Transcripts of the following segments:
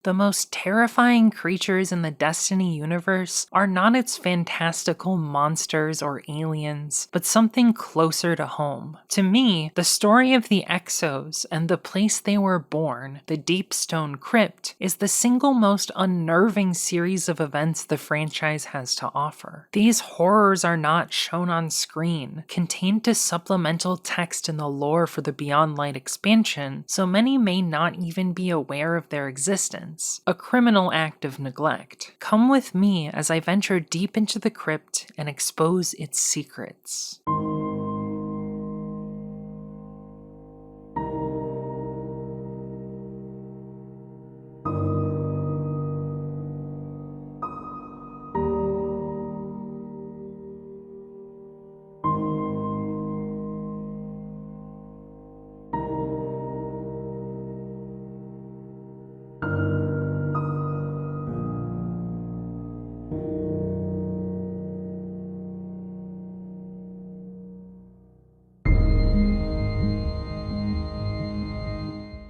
The most terrifying creatures in the Destiny universe are not its fantastical monsters or aliens, but something closer to home. To me, the story of the Exos and the place they were born, the Deepstone Crypt, is the single most unnerving series of events the franchise has to offer. These horrors are not shown on screen, contained to supplemental text in the lore for the Beyond Light expansion, so many may not even be aware of their existence. A criminal act of neglect. Come with me as I venture deep into the crypt and expose its secrets.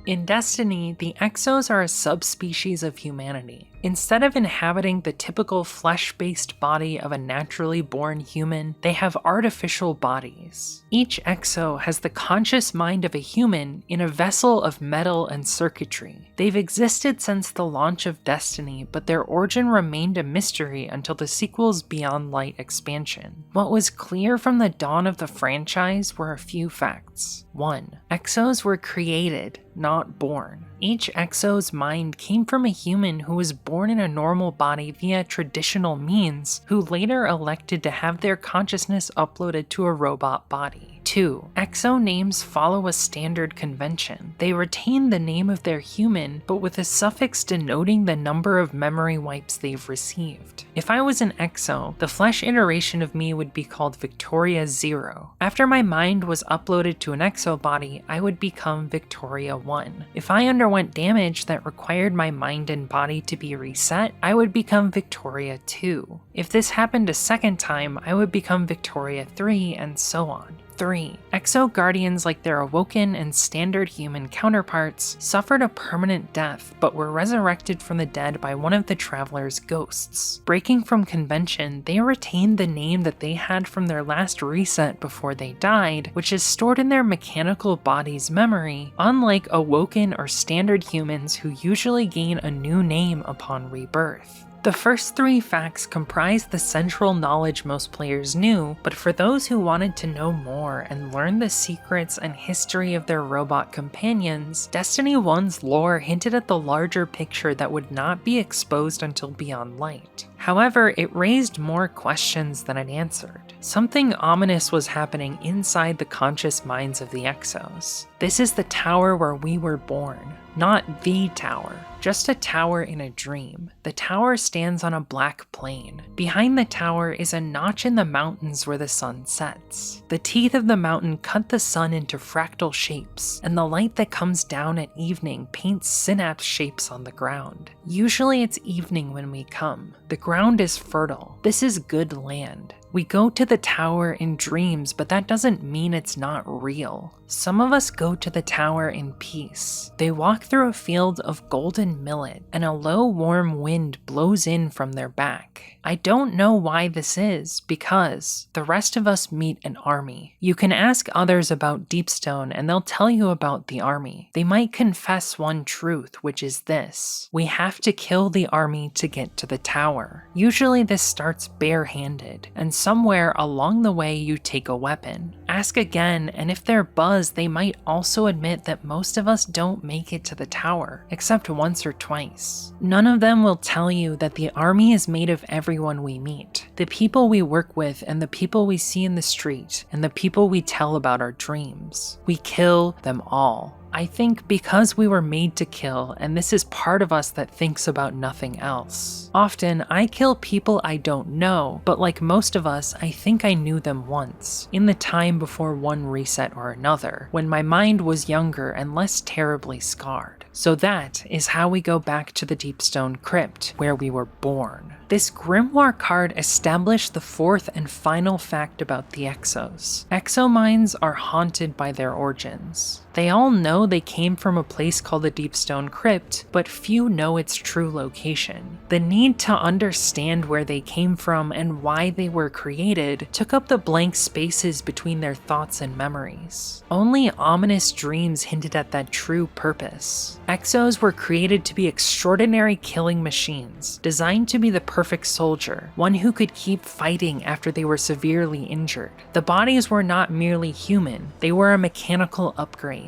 In Destiny, the Exos are a subspecies of humanity. Instead of inhabiting the typical flesh-based body of a naturally born human, they have artificial bodies. Each Exo has the conscious mind of a human in a vessel of metal and circuitry. They've existed since the launch of Destiny, but their origin remained a mystery until the sequel's Beyond Light expansion. What was clear from the dawn of the franchise were a few facts. 1. Exos were created, not born. Each Exo's mind came from a human who was born in a normal body via traditional means, who later elected to have their consciousness uploaded to a robot body. 2. Exo names follow a standard convention. They retain the name of their human, but with a suffix denoting the number of memory wipes they've received. If I was an Exo, the flesh iteration of me would be called Victoria 0. After my mind was uploaded to an Exo body, I would become Victoria 1. If I underwent damage that required my mind and body to be reset, I would become Victoria 2. If this happened a second time, I would become Victoria 3, and so on. 3. Exo Guardians, like their awoken and standard human counterparts, suffered a permanent death but were resurrected from the dead by one of the traveler's ghosts. Breaking from convention, they retained the name that they had from their last reset before they died, which is stored in their mechanical body's memory, unlike awoken or standard humans who usually gain a new name upon rebirth. The first 3 facts comprise the central knowledge most players knew, but for those who wanted to know more and learn the secrets and history of their robot companions, Destiny 1's lore hinted at the larger picture that would not be exposed until Beyond Light. However, it raised more questions than it answered. Something ominous was happening inside the conscious minds of the Exos. This is the tower where we were born, not the tower. Just a tower in a dream. The tower stands on a black plain. Behind the tower is a notch in the mountains where the sun sets. The teeth of the mountain cut the sun into fractal shapes, and the light that comes down at evening paints synapse shapes on the ground. Usually it's evening when we come. The ground is fertile. This is good land. We go to the tower in dreams, but that doesn't mean it's not real. Some of us go to the tower in peace. They walk through a field of golden millet, and a low warm wind blows in from their back. I don't know why this is, because the rest of us meet an army. You can ask others about Deepstone and they'll tell you about the army. They might confess one truth, which is this: we have to kill the army to get to the tower. Usually this starts barehanded, and somewhere along the way you take a weapon. Ask again, and if they're buzzed, they might also admit that most of us don't make it to the tower, except once or twice. None of them will tell you that the army is made of everyone we meet, the people we work with and the people we see in the street, and the people we tell about our dreams. We kill them all. I think because we were made to kill, and this is part of us that thinks about nothing else. Often, I kill people I don't know, but like most of us, I think I knew them once, in the time before one reset or another, when my mind was younger and less terribly scarred. So that is how we go back to the Deepstone Crypt, where we were born. This Grimoire card established the fourth and final fact about the Exos. Exominds are haunted by their origins. They all know they came from a place called the Deepstone Crypt, but few know its true location. The need to understand where they came from and why they were created took up the blank spaces between their thoughts and memories. Only ominous dreams hinted at that true purpose. Exos were created to be extraordinary killing machines, designed to be the perfect soldier, one who could keep fighting after they were severely injured. The bodies were not merely human, they were a mechanical upgrade.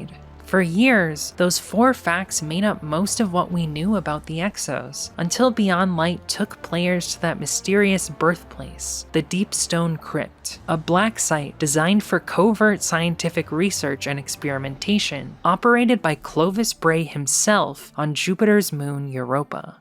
For years, those four facts made up most of what we knew about the Exos, until Beyond Light took players to that mysterious birthplace, the Deepstone Crypt, a black site designed for covert scientific research and experimentation, operated by Clovis Bray himself on Jupiter's moon Europa.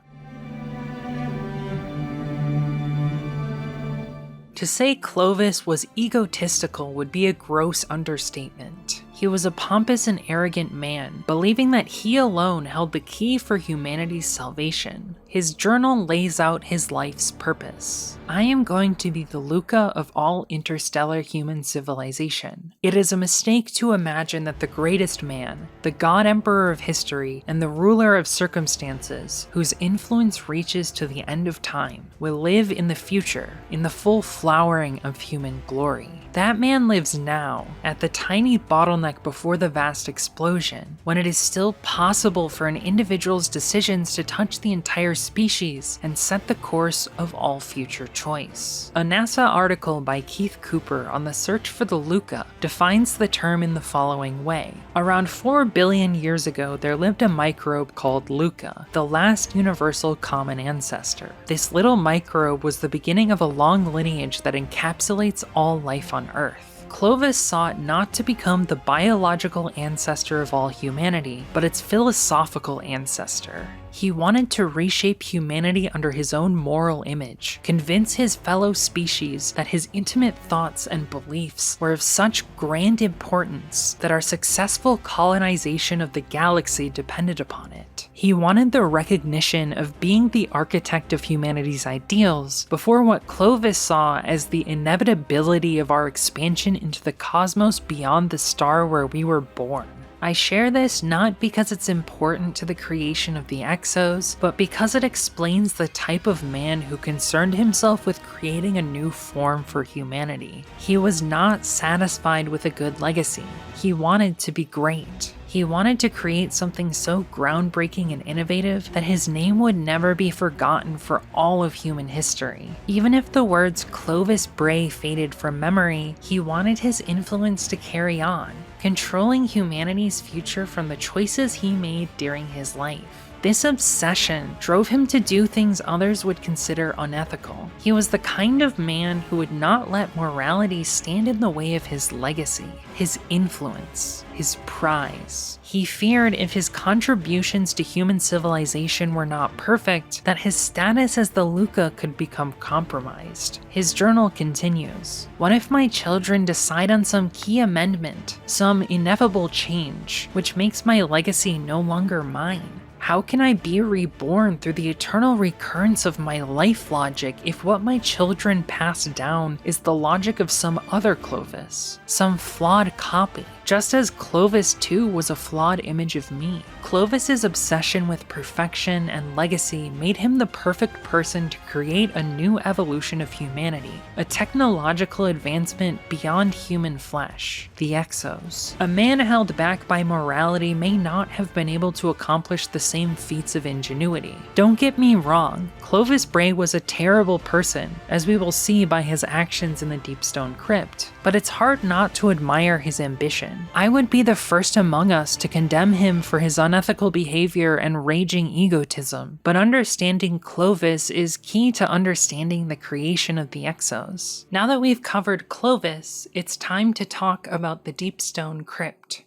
To say Clovis was egotistical would be a gross understatement. He was a pompous and arrogant man, believing that he alone held the key for humanity's salvation. His journal lays out his life's purpose. I am going to be the Luca of all interstellar human civilization. It is a mistake to imagine that the greatest man, the god emperor of history, and the ruler of circumstances, whose influence reaches to the end of time, will live in the future, in the full flowering of human glory. That man lives now, at the tiny bottleneck before the vast explosion, when it is still possible for an individual's decisions to touch the entire species and set the course of all future choice. A NASA article by Keith Cooper on the search for the Luca defines the term in the following way. Around 4 billion years ago, there lived a microbe called Luca, the last universal common ancestor. This little microbe was the beginning of a long lineage that encapsulates all life on Earth. Clovis sought not to become the biological ancestor of all humanity, but its philosophical ancestor. He wanted to reshape humanity under his own moral image, convince his fellow species that his intimate thoughts and beliefs were of such grand importance that our successful colonization of the galaxy depended upon it. He wanted the recognition of being the architect of humanity's ideals before what Clovis saw as the inevitability of our expansion into the cosmos beyond the star where we were born. I share this not because it's important to the creation of the Exos, but because it explains the type of man who concerned himself with creating a new form for humanity. He was not satisfied with a good legacy. He wanted to be great. He wanted to create something so groundbreaking and innovative that his name would never be forgotten for all of human history. Even if the words Clovis Bray faded from memory, he wanted his influence to carry on, controlling humanity's future from the choices he made during his life. This obsession drove him to do things others would consider unethical. He was the kind of man who would not let morality stand in the way of his legacy, his influence, his prize. He feared if his contributions to human civilization were not perfect, that his status as the Luca could become compromised. His journal continues, "What if my children decide on some key amendment, some ineffable change, which makes my legacy no longer mine? How can I be reborn through the eternal recurrence of my life logic if what my children pass down is the logic of some other Clovis, some flawed copy? Just as Clovis too was a flawed image of me. Clovis's obsession with perfection and legacy made him the perfect person to create a new evolution of humanity, a technological advancement beyond human flesh, the Exos. A man held back by morality may not have been able to accomplish the same feats of ingenuity. Don't get me wrong, Clovis Bray was a terrible person, as we will see by his actions in the Deepstone Crypt, but it's hard not to admire his ambition. I would be the first among us to condemn him for his unethical behavior and raging egotism, but understanding Clovis is key to understanding the creation of the Exos. Now that we've covered Clovis, it's time to talk about the Deepstone Crypt.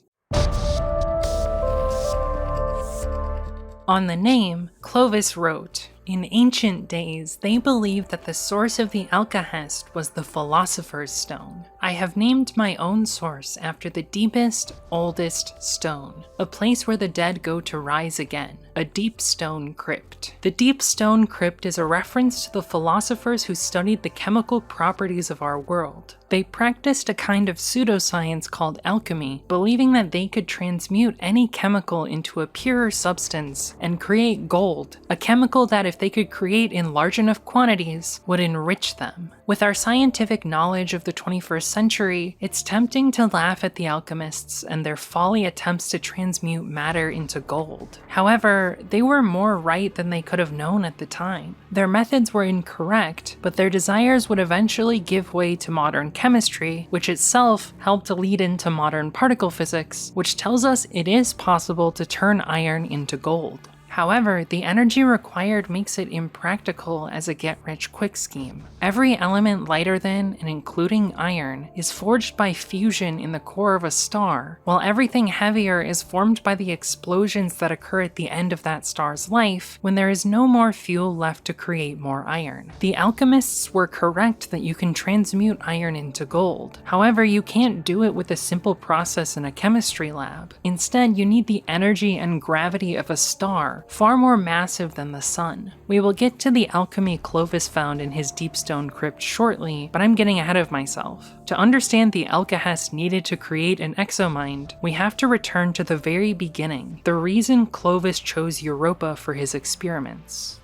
On the name, Clovis wrote, "In ancient days, they believed that the source of the Alcahest was the Philosopher's Stone. I have named my own source after the deepest, oldest stone, a place where the dead go to rise again, a deep stone crypt." The deep stone crypt is a reference to the philosophers who studied the chemical properties of our world. They practiced a kind of pseudoscience called alchemy, believing that they could transmute any chemical into a purer substance and create gold, a chemical that, if they could create in large enough quantities, would enrich them. With our scientific knowledge of the 21st century, it's tempting to laugh at the alchemists and their folly attempts to transmute matter into gold. However, they were more right than they could have known at the time. Their methods were incorrect, but their desires would eventually give way to modern chemistry, which itself helped to lead into modern particle physics, which tells us it is possible to turn iron into gold. However, the energy required makes it impractical as a get-rich-quick scheme. Every element lighter than, and including iron, is forged by fusion in the core of a star, while everything heavier is formed by the explosions that occur at the end of that star's life when there is no more fuel left to create more iron. The alchemists were correct that you can transmute iron into gold. However, you can't do it with a simple process in a chemistry lab. Instead, you need the energy and gravity of a star, far more massive than the sun. We will get to the alchemy Clovis found in his deep stone crypt shortly, but I'm getting ahead of myself. To understand the alcahest needed to create an exomind, we have to return to the very beginning, the reason Clovis chose Europa for his experiments.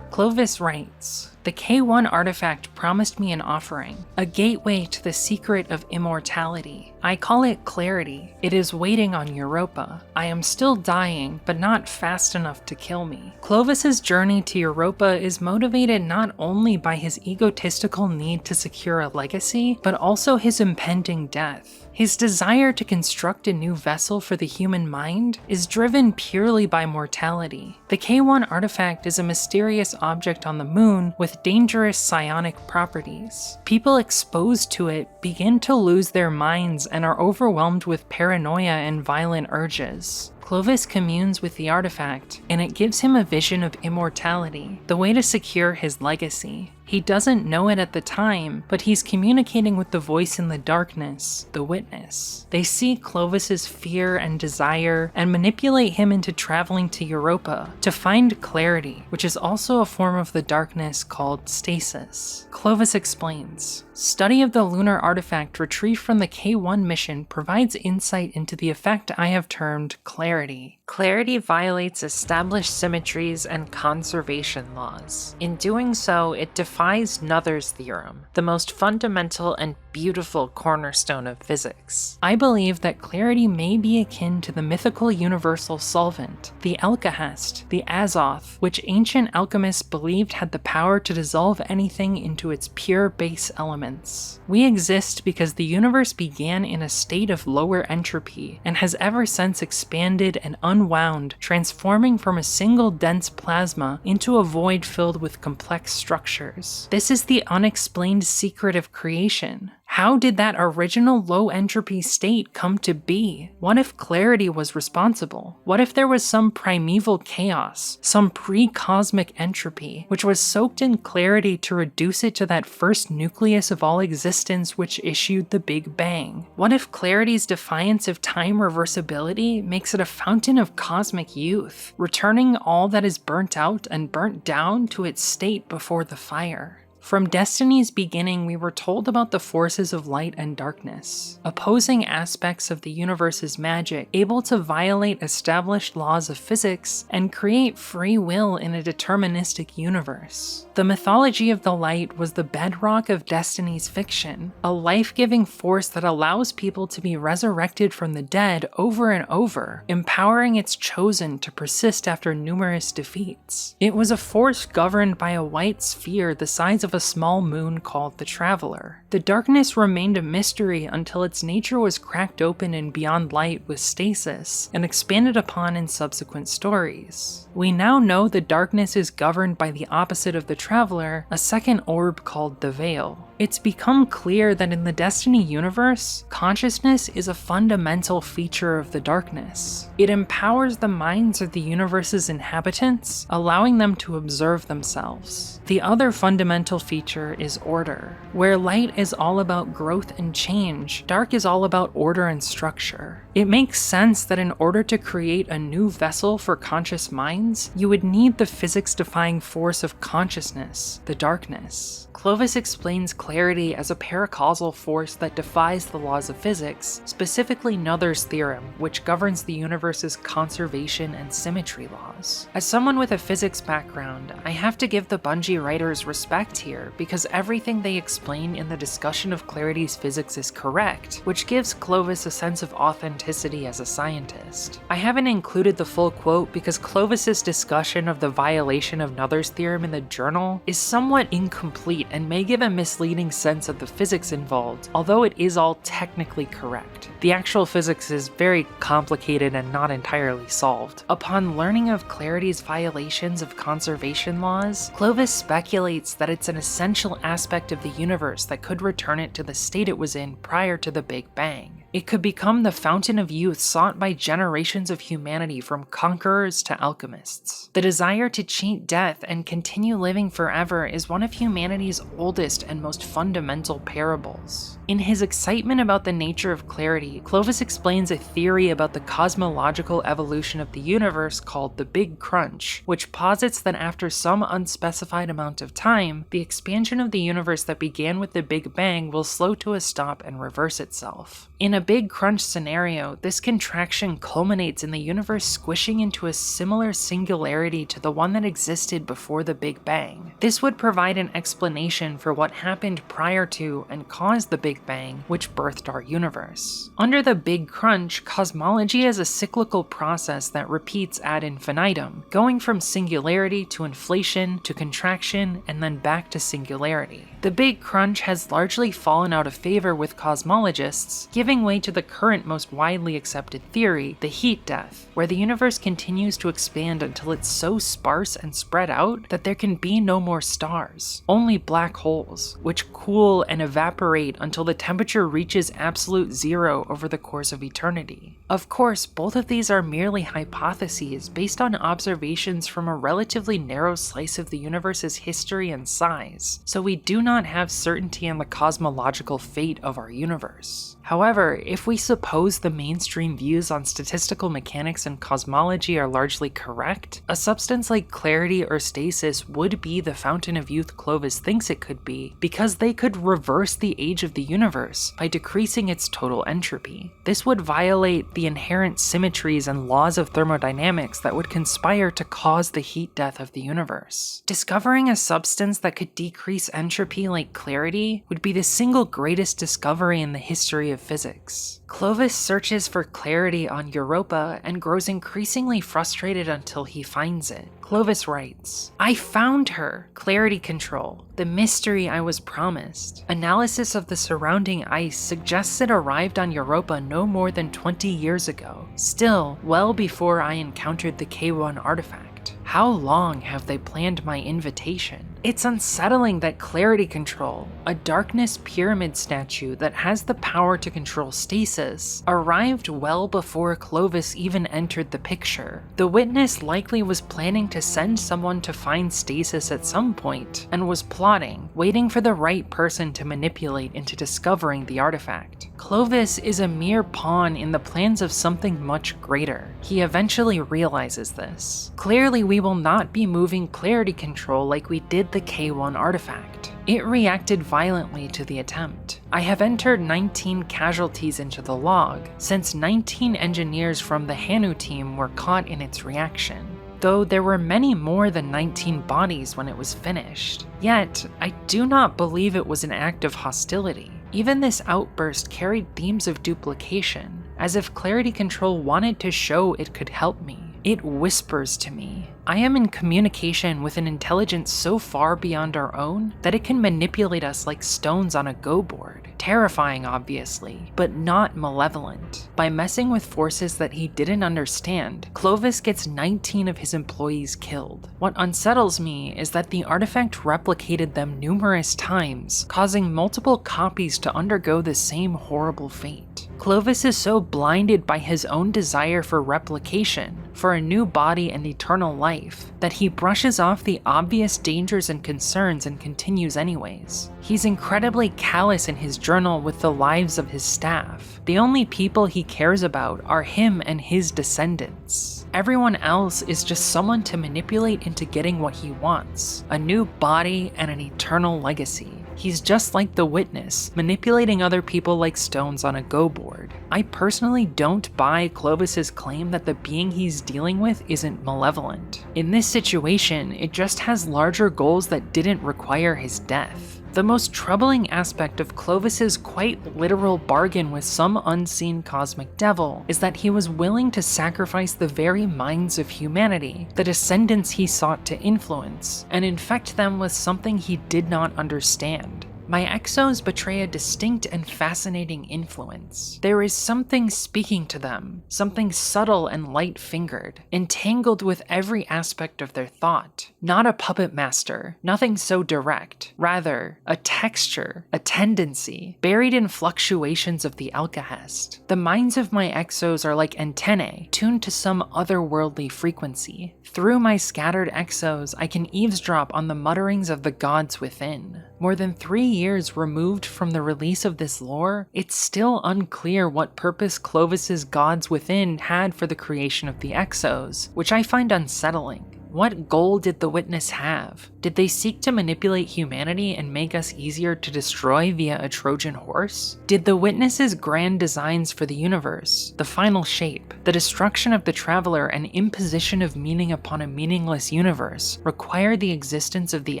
Clovis writes, "The K1 artifact promised me an offering, a gateway to the secret of immortality. I call it clarity. It is waiting on Europa. I am still dying, but not fast enough to kill me." Clovis's journey to Europa is motivated not only by his egotistical need to secure a legacy, but also his impending death. His desire to construct a new vessel for the human mind is driven purely by mortality. The K1 artifact is a mysterious object on the moon with dangerous psionic properties. People exposed to it begin to lose their minds and are overwhelmed with paranoia and violent urges. Clovis communes with the artifact, and it gives him a vision of immortality, the way to secure his legacy. He doesn't know it at the time, but he's communicating with the voice in the darkness, the witness. They see Clovis's fear and desire and manipulate him into traveling to Europa to find clarity, which is also a form of the darkness called Stasis. Clovis explains, "Study of the lunar artifact retrieved from the K1 mission provides insight into the effect I have termed clarity. Clarity violates established symmetries and conservation laws. In doing so, it defies Noether's theorem, the most fundamental and beautiful cornerstone of physics. I believe that clarity may be akin to the mythical universal solvent, the alcahest, the azoth, which ancient alchemists believed had the power to dissolve anything into its pure base elements. We exist because the universe began in a state of lower entropy and has ever since expanded and unwound, transforming from a single dense plasma into a void filled with complex structures. This is the unexplained secret of creation. How did that original low entropy state come to be? What if clarity was responsible? What if there was some primeval chaos, some pre-cosmic entropy, which was soaked in clarity to reduce it to that first nucleus of all existence which issued the Big Bang? What if clarity's defiance of time reversibility makes it a fountain of cosmic youth, returning all that is burnt out and burnt down to its state before the fire? From Destiny's beginning, we were told about the forces of light and darkness, opposing aspects of the universe's magic, able to violate established laws of physics and create free will in a deterministic universe. The mythology of the light was the bedrock of Destiny's fiction, a life-giving force that allows people to be resurrected from the dead over and over, empowering its chosen to persist after numerous defeats. It was a force governed by a white sphere the size of a small moon called the Traveler. The darkness remained a mystery until its nature was cracked open in Beyond Light with Stasis and expanded upon in subsequent stories. We now know the darkness is governed by the opposite of the Traveler, a second orb called the Veil. It's become clear that in the Destiny universe, consciousness is a fundamental feature of the darkness. It empowers the minds of the universe's inhabitants, allowing them to observe themselves. The other fundamental feature is order. Where light is all about growth and change, dark is all about order and structure. It makes sense that in order to create a new vessel for conscious minds, you would need the physics-defying force of consciousness, the darkness. Clovis explains clarity as a paracausal force that defies the laws of physics, specifically Noether's theorem, which governs the universe's conservation and symmetry laws. As someone with a physics background, I have to give the Bungie writers respect here, because everything they explain in the discussion of clarity's physics is correct, which gives Clovis a sense of authenticity as a scientist. I haven't included the full quote because Clovis's discussion of the violation of Noether's theorem in the journal is somewhat incomplete and may give a misleading sense of the physics involved, although it is all technically correct. The actual physics is very complicated and not entirely solved. Upon learning of clarity's violations of conservation laws, Clovis speculates that it's an essential aspect of the universe that could return it to the state it was in prior to the Big Bang. It could become the fountain of youth sought by generations of humanity from conquerors to alchemists. The desire to cheat death and continue living forever is one of humanity's oldest and most fundamental parables. In his excitement about the nature of clarity, Clovis explains a theory about the cosmological evolution of the universe called the Big Crunch, which posits that after some unspecified amount of time, the expansion of the universe that began with the Big Bang will slow to a stop and reverse itself. In a Big Crunch scenario, this contraction culminates in the universe squishing into a similar singularity to the one that existed before the Big Bang. This would provide an explanation for what happened prior to and caused the Big Bang, which birthed our universe. Under the Big Crunch, cosmology is a cyclical process that repeats ad infinitum, going from singularity to inflation to contraction and then back to singularity. The Big Crunch has largely fallen out of favor with cosmologists, giving way to the current most widely accepted theory, the heat death, where the universe continues to expand until it's so sparse and spread out that there can be no more stars, only black holes, which cool and evaporate until the temperature reaches absolute zero over the course of eternity. Of course, both of these are merely hypotheses based on observations from a relatively narrow slice of the universe's history and size, so we do not have certainty on the cosmological fate of our universe. However, if we suppose the mainstream views on statistical mechanics and cosmology are largely correct, a substance like clarity or stasis would be the fountain of youth Clovis thinks it could be, because they could reverse the age of the universe by decreasing its total entropy. This would violate the inherent symmetries and laws of thermodynamics that would conspire to cause the heat death of the universe. Discovering a substance that could decrease entropy like clarity would be the single greatest discovery in the history of physics. Clovis searches for clarity on Europa and grows increasingly frustrated until he finds it. Clovis writes, "I found her! Clarity control. The mystery I was promised. Analysis of the surrounding ice suggests it arrived on Europa no more than 20 years ago, still well before I encountered the K1 artifact. How long have they planned my invitation? It's unsettling that clarity control, a darkness pyramid statue that has the power to control stasis, arrived well before Clovis even entered the picture. The witness likely was planning to send someone to find stasis at some point, and was plotting, waiting for the right person to manipulate into discovering the artifact. Clovis is a mere pawn in the plans of something much greater. He eventually realizes this. Clearly, we will not be moving clarity control like we did the K1 artifact. It reacted violently to the attempt. I have entered 19 casualties into the log, since 19 engineers from the Hanu team were caught in its reaction, though there were many more than 19 bodies when it was finished. Yet, I do not believe it was an act of hostility. Even this outburst carried themes of duplication, as if clarity control wanted to show it could help me. It whispers to me. I am in communication with an intelligence so far beyond our own that it can manipulate us like stones on a go board. Terrifying, obviously, but not malevolent. By messing with forces that he didn't understand, Clovis gets 19 of his employees killed. What unsettles me is that the artifact replicated them numerous times, causing multiple copies to undergo the same horrible fate. Clovis is so blinded by his own desire for replication, for a new body and eternal life, that he brushes off the obvious dangers and concerns and continues anyways. He's incredibly callous in his journal with the lives of his staff. The only people he cares about are him and his descendants. Everyone else is just someone to manipulate into getting what he wants, a new body and an eternal legacy. He's just like the Witness, manipulating other people like stones on a go board. I personally don't buy Clovis's claim that the being he's dealing with isn't malevolent. In this situation, it just has larger goals that didn't require his death. The most troubling aspect of Clovis's quite literal bargain with some unseen cosmic devil is that he was willing to sacrifice the very minds of humanity, the descendants he sought to influence, and infect them with something he did not understand. My Exos betray a distinct and fascinating influence. There is something speaking to them, something subtle and light-fingered, entangled with every aspect of their thought. Not a puppet master, nothing so direct. Rather, a texture, a tendency, buried in fluctuations of the alkahest. The minds of my Exos are like antennae, tuned to some otherworldly frequency. Through my scattered Exos, I can eavesdrop on the mutterings of the gods within. More than 3 years removed from the release of this lore, it's still unclear what purpose Clovis's gods within had for the creation of the Exos, which I find unsettling. What goal did the Witness have? Did they seek to manipulate humanity and make us easier to destroy via a Trojan horse? Did the Witness's grand designs for the universe, the final shape, the destruction of the Traveler and imposition of meaning upon a meaningless universe, require the existence of the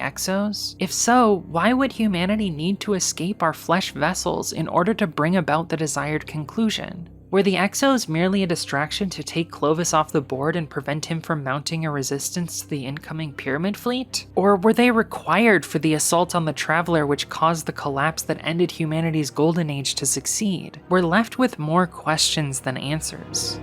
Exos? If so, why would humanity need to escape our flesh vessels in order to bring about the desired conclusion? Were the Exos merely a distraction to take Clovis off the board and prevent him from mounting a resistance to the incoming pyramid fleet? Or were they required for the assault on the Traveler which caused the collapse that ended humanity's golden age to succeed? We're left with more questions than answers.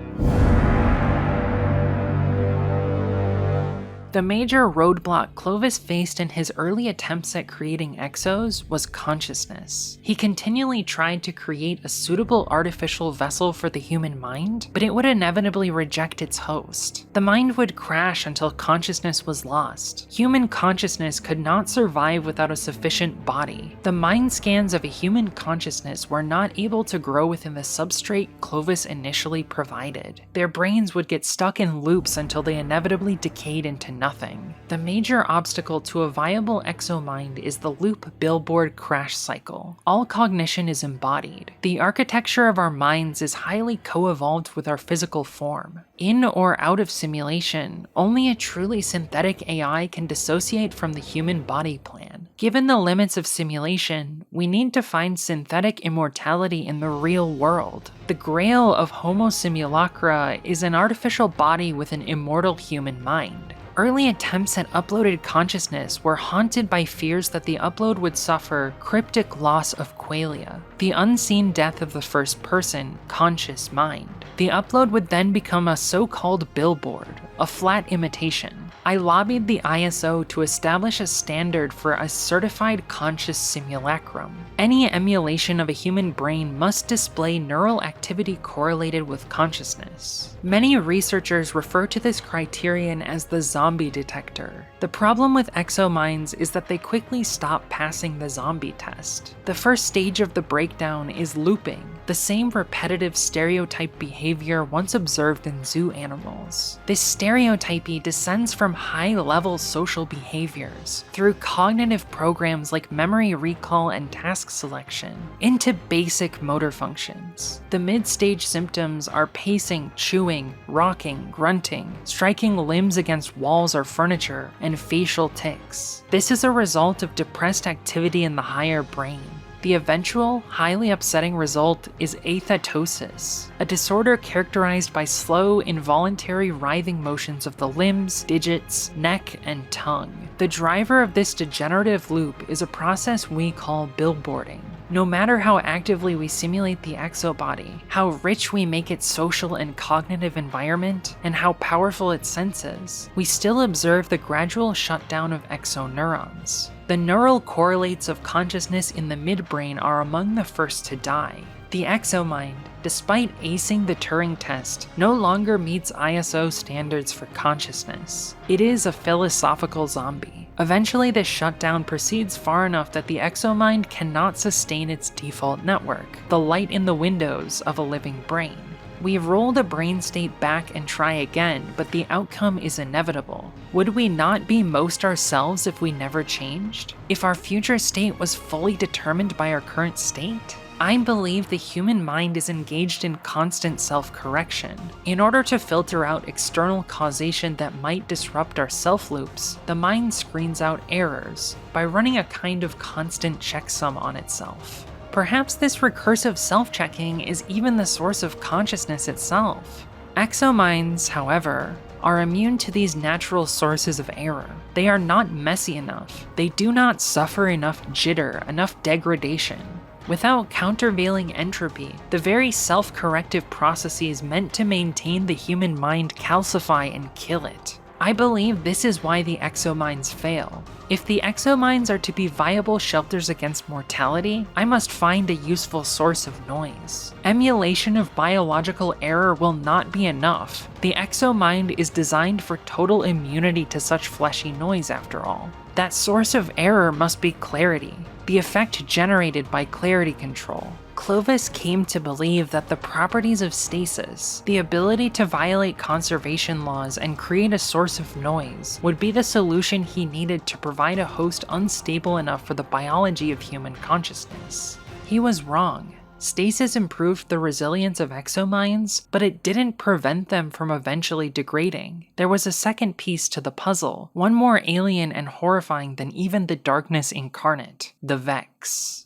The major roadblock Clovis faced in his early attempts at creating Exos was consciousness. He continually tried to create a suitable artificial vessel for the human mind, but it would inevitably reject its host. The mind would crash until consciousness was lost. Human consciousness could not survive without a sufficient body. The mind scans of a human consciousness were not able to grow within the substrate Clovis initially provided. Their brains would get stuck in loops until they inevitably decayed into nothing. The major obstacle to a viable exomind is the loop billboard crash cycle. All cognition is embodied. The architecture of our minds is highly co-evolved with our physical form. In or out of simulation, only a truly synthetic AI can dissociate from the human body plan. Given the limits of simulation, we need to find synthetic immortality in the real world. The grail of Homo simulacra is an artificial body with an immortal human mind. Early attempts at uploaded consciousness were haunted by fears that the upload would suffer cryptic loss of qualia, the unseen death of the first person, conscious mind. The upload would then become a so-called billboard, a flat imitation. I lobbied the ISO to establish a standard for a certified conscious simulacrum. Any emulation of a human brain must display neural activity correlated with consciousness. Many researchers refer to this criterion as the zombie detector. The problem with exominds is that they quickly stop passing the zombie test. The first stage of the breakdown is looping, the same repetitive stereotype behavior once observed in zoo animals. This stereotypy descends from high-level social behaviors, through cognitive programs like memory recall and task selection, into basic motor functions. The mid-stage symptoms are pacing, chewing, rocking, grunting, striking limbs against walls or furniture, and facial tics. This is a result of depressed activity in the higher brain. The eventual, highly upsetting result is athetosis, a disorder characterized by slow, involuntary writhing motions of the limbs, digits, neck, and tongue. The driver of this degenerative loop is a process we call billboarding. No matter how actively we simulate the exobody, how rich we make its social and cognitive environment, and how powerful its senses, we still observe the gradual shutdown of exoneurons. The neural correlates of consciousness in the midbrain are among the first to die. The exomind, despite acing the Turing test, no longer meets ISO standards for consciousness. It is a philosophical zombie. Eventually, this shutdown proceeds far enough that the exomind cannot sustain its default network, the light in the windows of a living brain. We roll the brain state back and try again, but the outcome is inevitable. Would we not be most ourselves if we never changed? If our future state was fully determined by our current state? I believe the human mind is engaged in constant self-correction. In order to filter out external causation that might disrupt our self-loops, the mind screens out errors by running a kind of constant checksum on itself. Perhaps this recursive self-checking is even the source of consciousness itself. Exominds, however, are immune to these natural sources of error. They are not messy enough. They do not suffer enough jitter, enough degradation. Without countervailing entropy, the very self-corrective processes meant to maintain the human mind calcify and kill it. I believe this is why the exominds fail. If the exominds are to be viable shelters against mortality, I must find a useful source of noise. Emulation of biological error will not be enough. The exomind is designed for total immunity to such fleshy noise after all. That source of error must be clarity, the effect generated by clarity control. Clovis came to believe that the properties of stasis, the ability to violate conservation laws and create a source of noise, would be the solution he needed to provide a host unstable enough for the biology of human consciousness. He was wrong. Stasis improved the resilience of exominds, but it didn't prevent them from eventually degrading. There was a second piece to the puzzle, one more alien and horrifying than even the darkness incarnate, the Vex.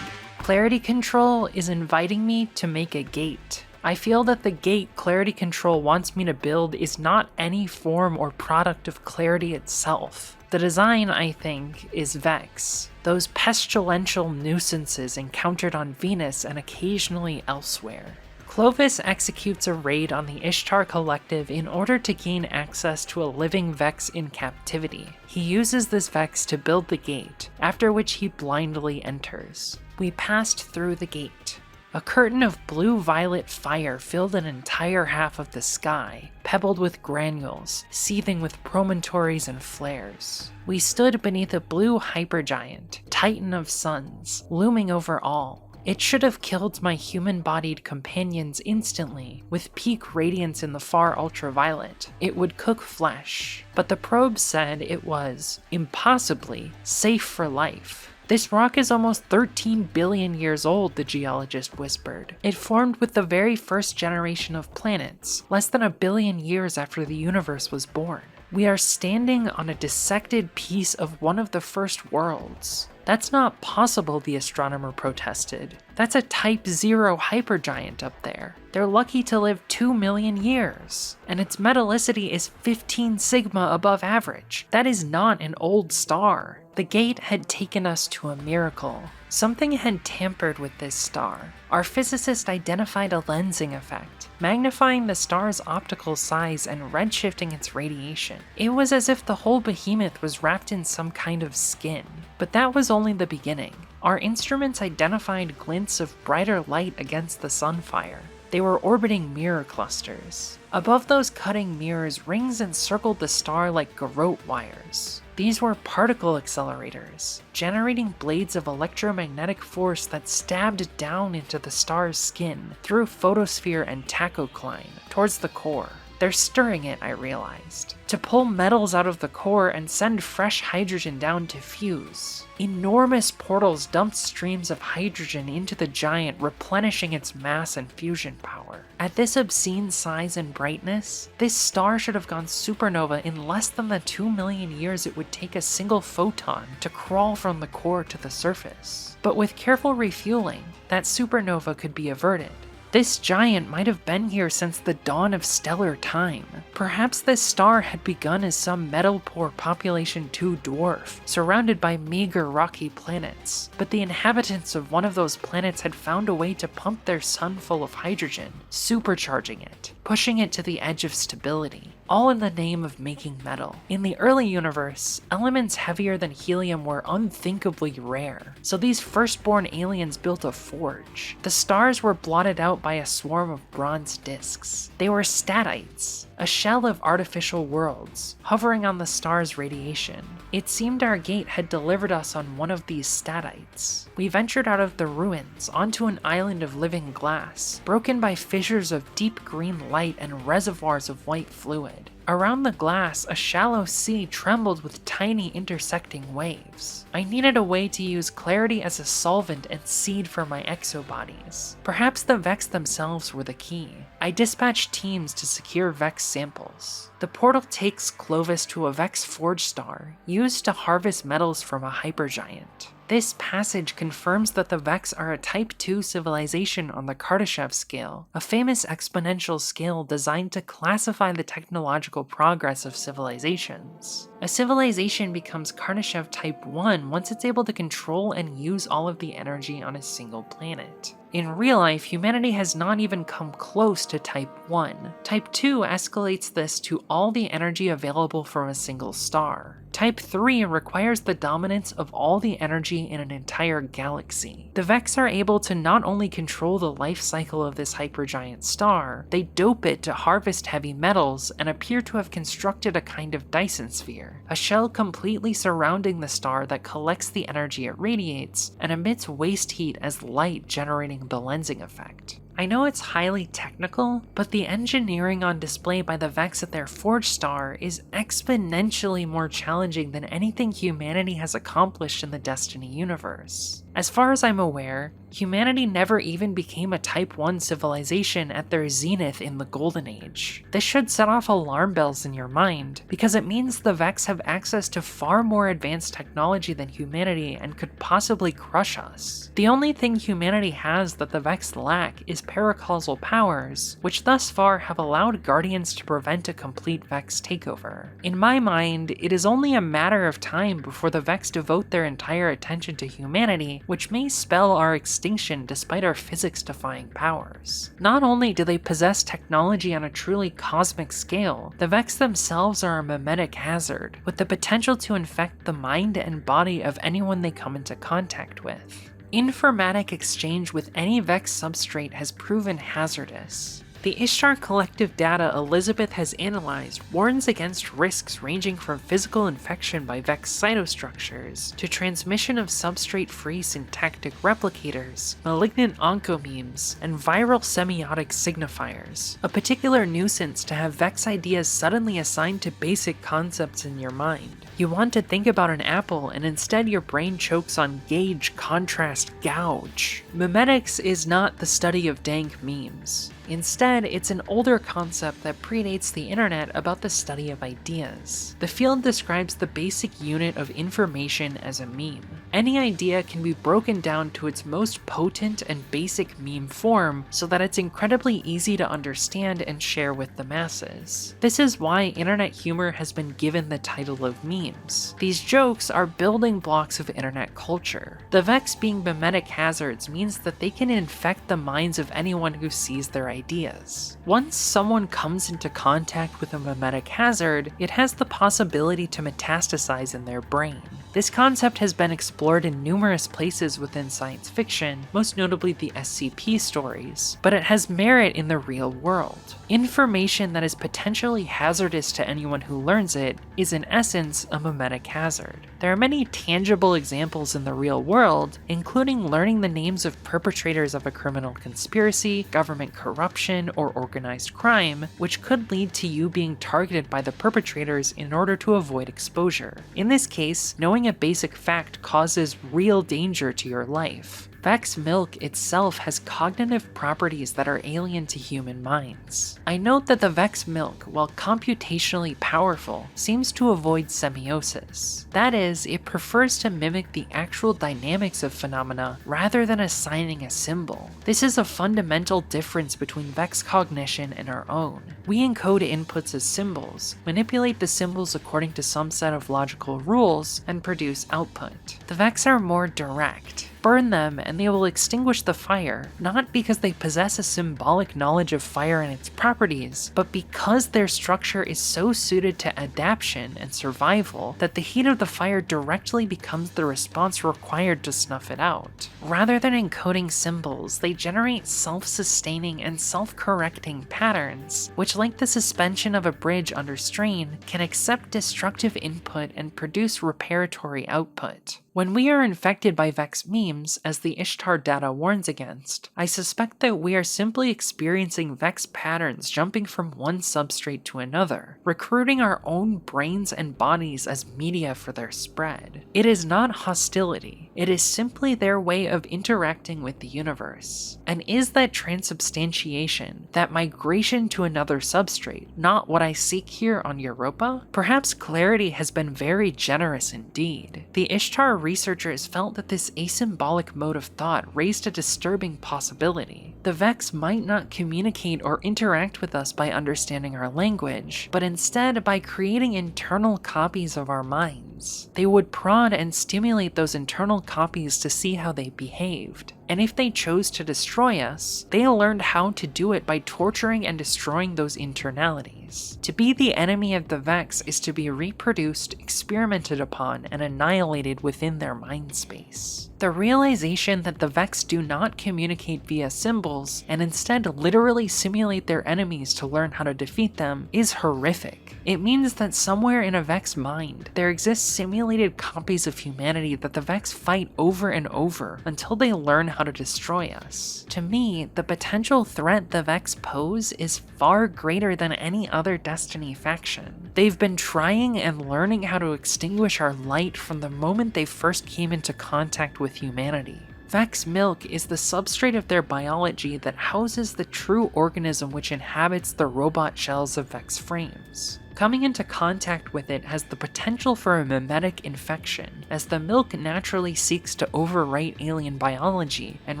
Clarity control is inviting me to make a gate. I feel that the gate clarity control wants me to build is not any form or product of clarity itself. The design, I think, is Vex, those pestilential nuisances encountered on Venus and occasionally elsewhere. Clovis executes a raid on the Ishtar Collective in order to gain access to a living Vex in captivity. He uses this Vex to build the gate, after which he blindly enters. We passed through the gate. A curtain of blue-violet fire filled an entire half of the sky, pebbled with granules, seething with promontories and flares. We stood beneath a blue hypergiant, titan of suns, looming over all. It should have killed my human-bodied companions instantly, with peak radiance in the far ultraviolet. It would cook flesh, but the probe said it was, impossibly, safe for life. This rock is almost 13 billion years old, the geologist whispered. It formed with the very first generation of planets, less than 1 billion years after the universe was born. We are standing on a dissected piece of one of the first worlds. That's not possible, the astronomer protested. That's a Type 0 hypergiant up there. They're lucky to live 2 million years. And its metallicity is 15 sigma above average. That is not an old star. The gate had taken us to a miracle. Something had tampered with this star. Our physicist identified a lensing effect, magnifying the star's optical size and redshifting its radiation. It was as if the whole behemoth was wrapped in some kind of skin. But that was only the beginning. Our instruments identified glints of brighter light against the sunfire. They were orbiting mirror clusters. Above those cutting mirrors, rings encircled the star like garrote wires. These were particle accelerators, generating blades of electromagnetic force that stabbed down into the star's skin through photosphere and tachocline towards the core. They're stirring it, I realized, to pull metals out of the core and send fresh hydrogen down to fuse. Enormous portals dumped streams of hydrogen into the giant, replenishing its mass and fusion power. At this obscene size and brightness, this star should have gone supernova in less than the 2 million years it would take a single photon to crawl from the core to the surface. But with careful refueling, that supernova could be averted. This giant might have been here since the dawn of stellar time. Perhaps this star had begun as some metal-poor population 2 dwarf, surrounded by meager rocky planets, but the inhabitants of one of those planets had found a way to pump their sun full of hydrogen, supercharging it, pushing it to the edge of stability, all in the name of making metal. In the early universe, elements heavier than helium were unthinkably rare, so these firstborn aliens built a forge. The stars were blotted out by a swarm of bronze disks. They were statites, a shell of artificial worlds, hovering on the star's radiation. It seemed our gate had delivered us on one of these statites. We ventured out of the ruins onto an island of living glass, broken by fissures of deep green light and reservoirs of white fluid. Around the glass, a shallow sea trembled with tiny intersecting waves. I needed a way to use clarity as a solvent and seed for my exobodies. Perhaps the Vex themselves were the key. I dispatched teams to secure Vex samples. The portal takes Clovis to a Vex forge star, used to harvest metals from a hypergiant. This passage confirms that the Vex are a Type 2 civilization on the Kardashev scale, a famous exponential scale designed to classify the technological progress of civilizations. A civilization becomes Kardashev Type 1 once it's able to control and use all of the energy on a single planet. In real life, humanity has not even come close to Type 1. Type 2 escalates this to all the energy available from a single star. Type 3 requires the dominance of all the energy in an entire galaxy. The Vex are able to not only control the life cycle of this hypergiant star, they dope it to harvest heavy metals and appear to have constructed a kind of Dyson sphere, a shell completely surrounding the star that collects the energy it radiates and emits waste heat as light, generating the lensing effect. I know it's highly technical, but the engineering on display by the Vex at their forge star is exponentially more challenging than anything humanity has accomplished in the Destiny universe. As far as I'm aware, humanity never even became a Type 1 civilization at their zenith in the Golden Age. This should set off alarm bells in your mind, because it means the Vex have access to far more advanced technology than humanity and could possibly crush us. The only thing humanity has that the Vex lack is paracausal powers, which thus far have allowed Guardians to prevent a complete Vex takeover. In my mind, it is only a matter of time before the Vex devote their entire attention to humanity, which may spell our extinction despite our physics-defying powers. Not only do they possess technology on a truly cosmic scale, the Vex themselves are a mimetic hazard, with the potential to infect the mind and body of anyone they come into contact with. Informatic exchange with any Vex substrate has proven hazardous. The Ishtar collective data Elizabeth has analyzed warns against risks ranging from physical infection by Vex cytostructures to transmission of substrate-free syntactic replicators, malignant oncomemes, and viral semiotic signifiers, a particular nuisance to have Vex ideas suddenly assigned to basic concepts in your mind. You want to think about an apple and instead your brain chokes on gauge, contrast, gouge. Memetics is not the study of dank memes. Instead, it's an older concept that predates the internet about the study of ideas. The field describes the basic unit of information as a meme. Any idea can be broken down to its most potent and basic meme form so that it's incredibly easy to understand and share with the masses. This is why internet humor has been given the title of memes. These jokes are building blocks of internet culture. The Vex being mimetic hazards means that they can infect the minds of anyone who sees their ideas. Once someone comes into contact with a mimetic hazard, it has the possibility to metastasize in their brain. This concept has been explored explored in numerous places within science fiction, most notably the SCP stories, but it has merit in the real world. Information that is potentially hazardous to anyone who learns it is in essence a memetic hazard. There are many tangible examples in the real world, including learning the names of perpetrators of a criminal conspiracy, government corruption, or organized crime, which could lead to you being targeted by the perpetrators in order to avoid exposure. In this case, knowing a basic fact causes real danger to your life. Vex milk itself has cognitive properties that are alien to human minds. I note that the Vex milk, while computationally powerful, seems to avoid semiosis. That is, it prefers to mimic the actual dynamics of phenomena rather than assigning a symbol. This is a fundamental difference between Vex cognition and our own. We encode inputs as symbols, manipulate the symbols according to some set of logical rules, and produce output. The Vex are more direct. Burn them and they will extinguish the fire, not because they possess a symbolic knowledge of fire and its properties, but because their structure is so suited to adaptation and survival that the heat of the fire directly becomes the response required to snuff it out. Rather than encoding symbols, they generate self-sustaining and self-correcting patterns, which, like the suspension of a bridge under strain, can accept destructive input and produce reparatory output. When we are infected by Vex memes, as the Ishtar data warns against, I suspect that we are simply experiencing Vex patterns jumping from one substrate to another, recruiting our own brains and bodies as media for their spread. It is not hostility, it is simply their way of interacting with the universe. And is that transubstantiation, that migration to another substrate, not what I seek here on Europa? Perhaps clarity has been very generous indeed. The Ishtar researchers felt that this asymbolic mode of thought raised a disturbing possibility. The Vex might not communicate or interact with us by understanding our language, but instead by creating internal copies of our minds. They would prod and stimulate those internal copies to see how they behaved. And if they chose to destroy us, they learned how to do it by torturing and destroying those internalities. To be the enemy of the Vex is to be reproduced, experimented upon, and annihilated within their mind space. The realization that the Vex do not communicate via symbols, and instead literally simulate their enemies to learn how to defeat them, is horrific. It means that somewhere in a Vex mind, there exist simulated copies of humanity that the Vex fight over and over until they learn how to destroy us. To me, the potential threat the Vex pose is far greater than any other Destiny faction. They've been trying and learning how to extinguish our light from the moment they first came into contact with humanity. Vex milk is the substrate of their biology that houses the true organism which inhabits the robot shells of Vex frames. Coming into contact with it has the potential for a memetic infection, as the milk naturally seeks to overwrite alien biology and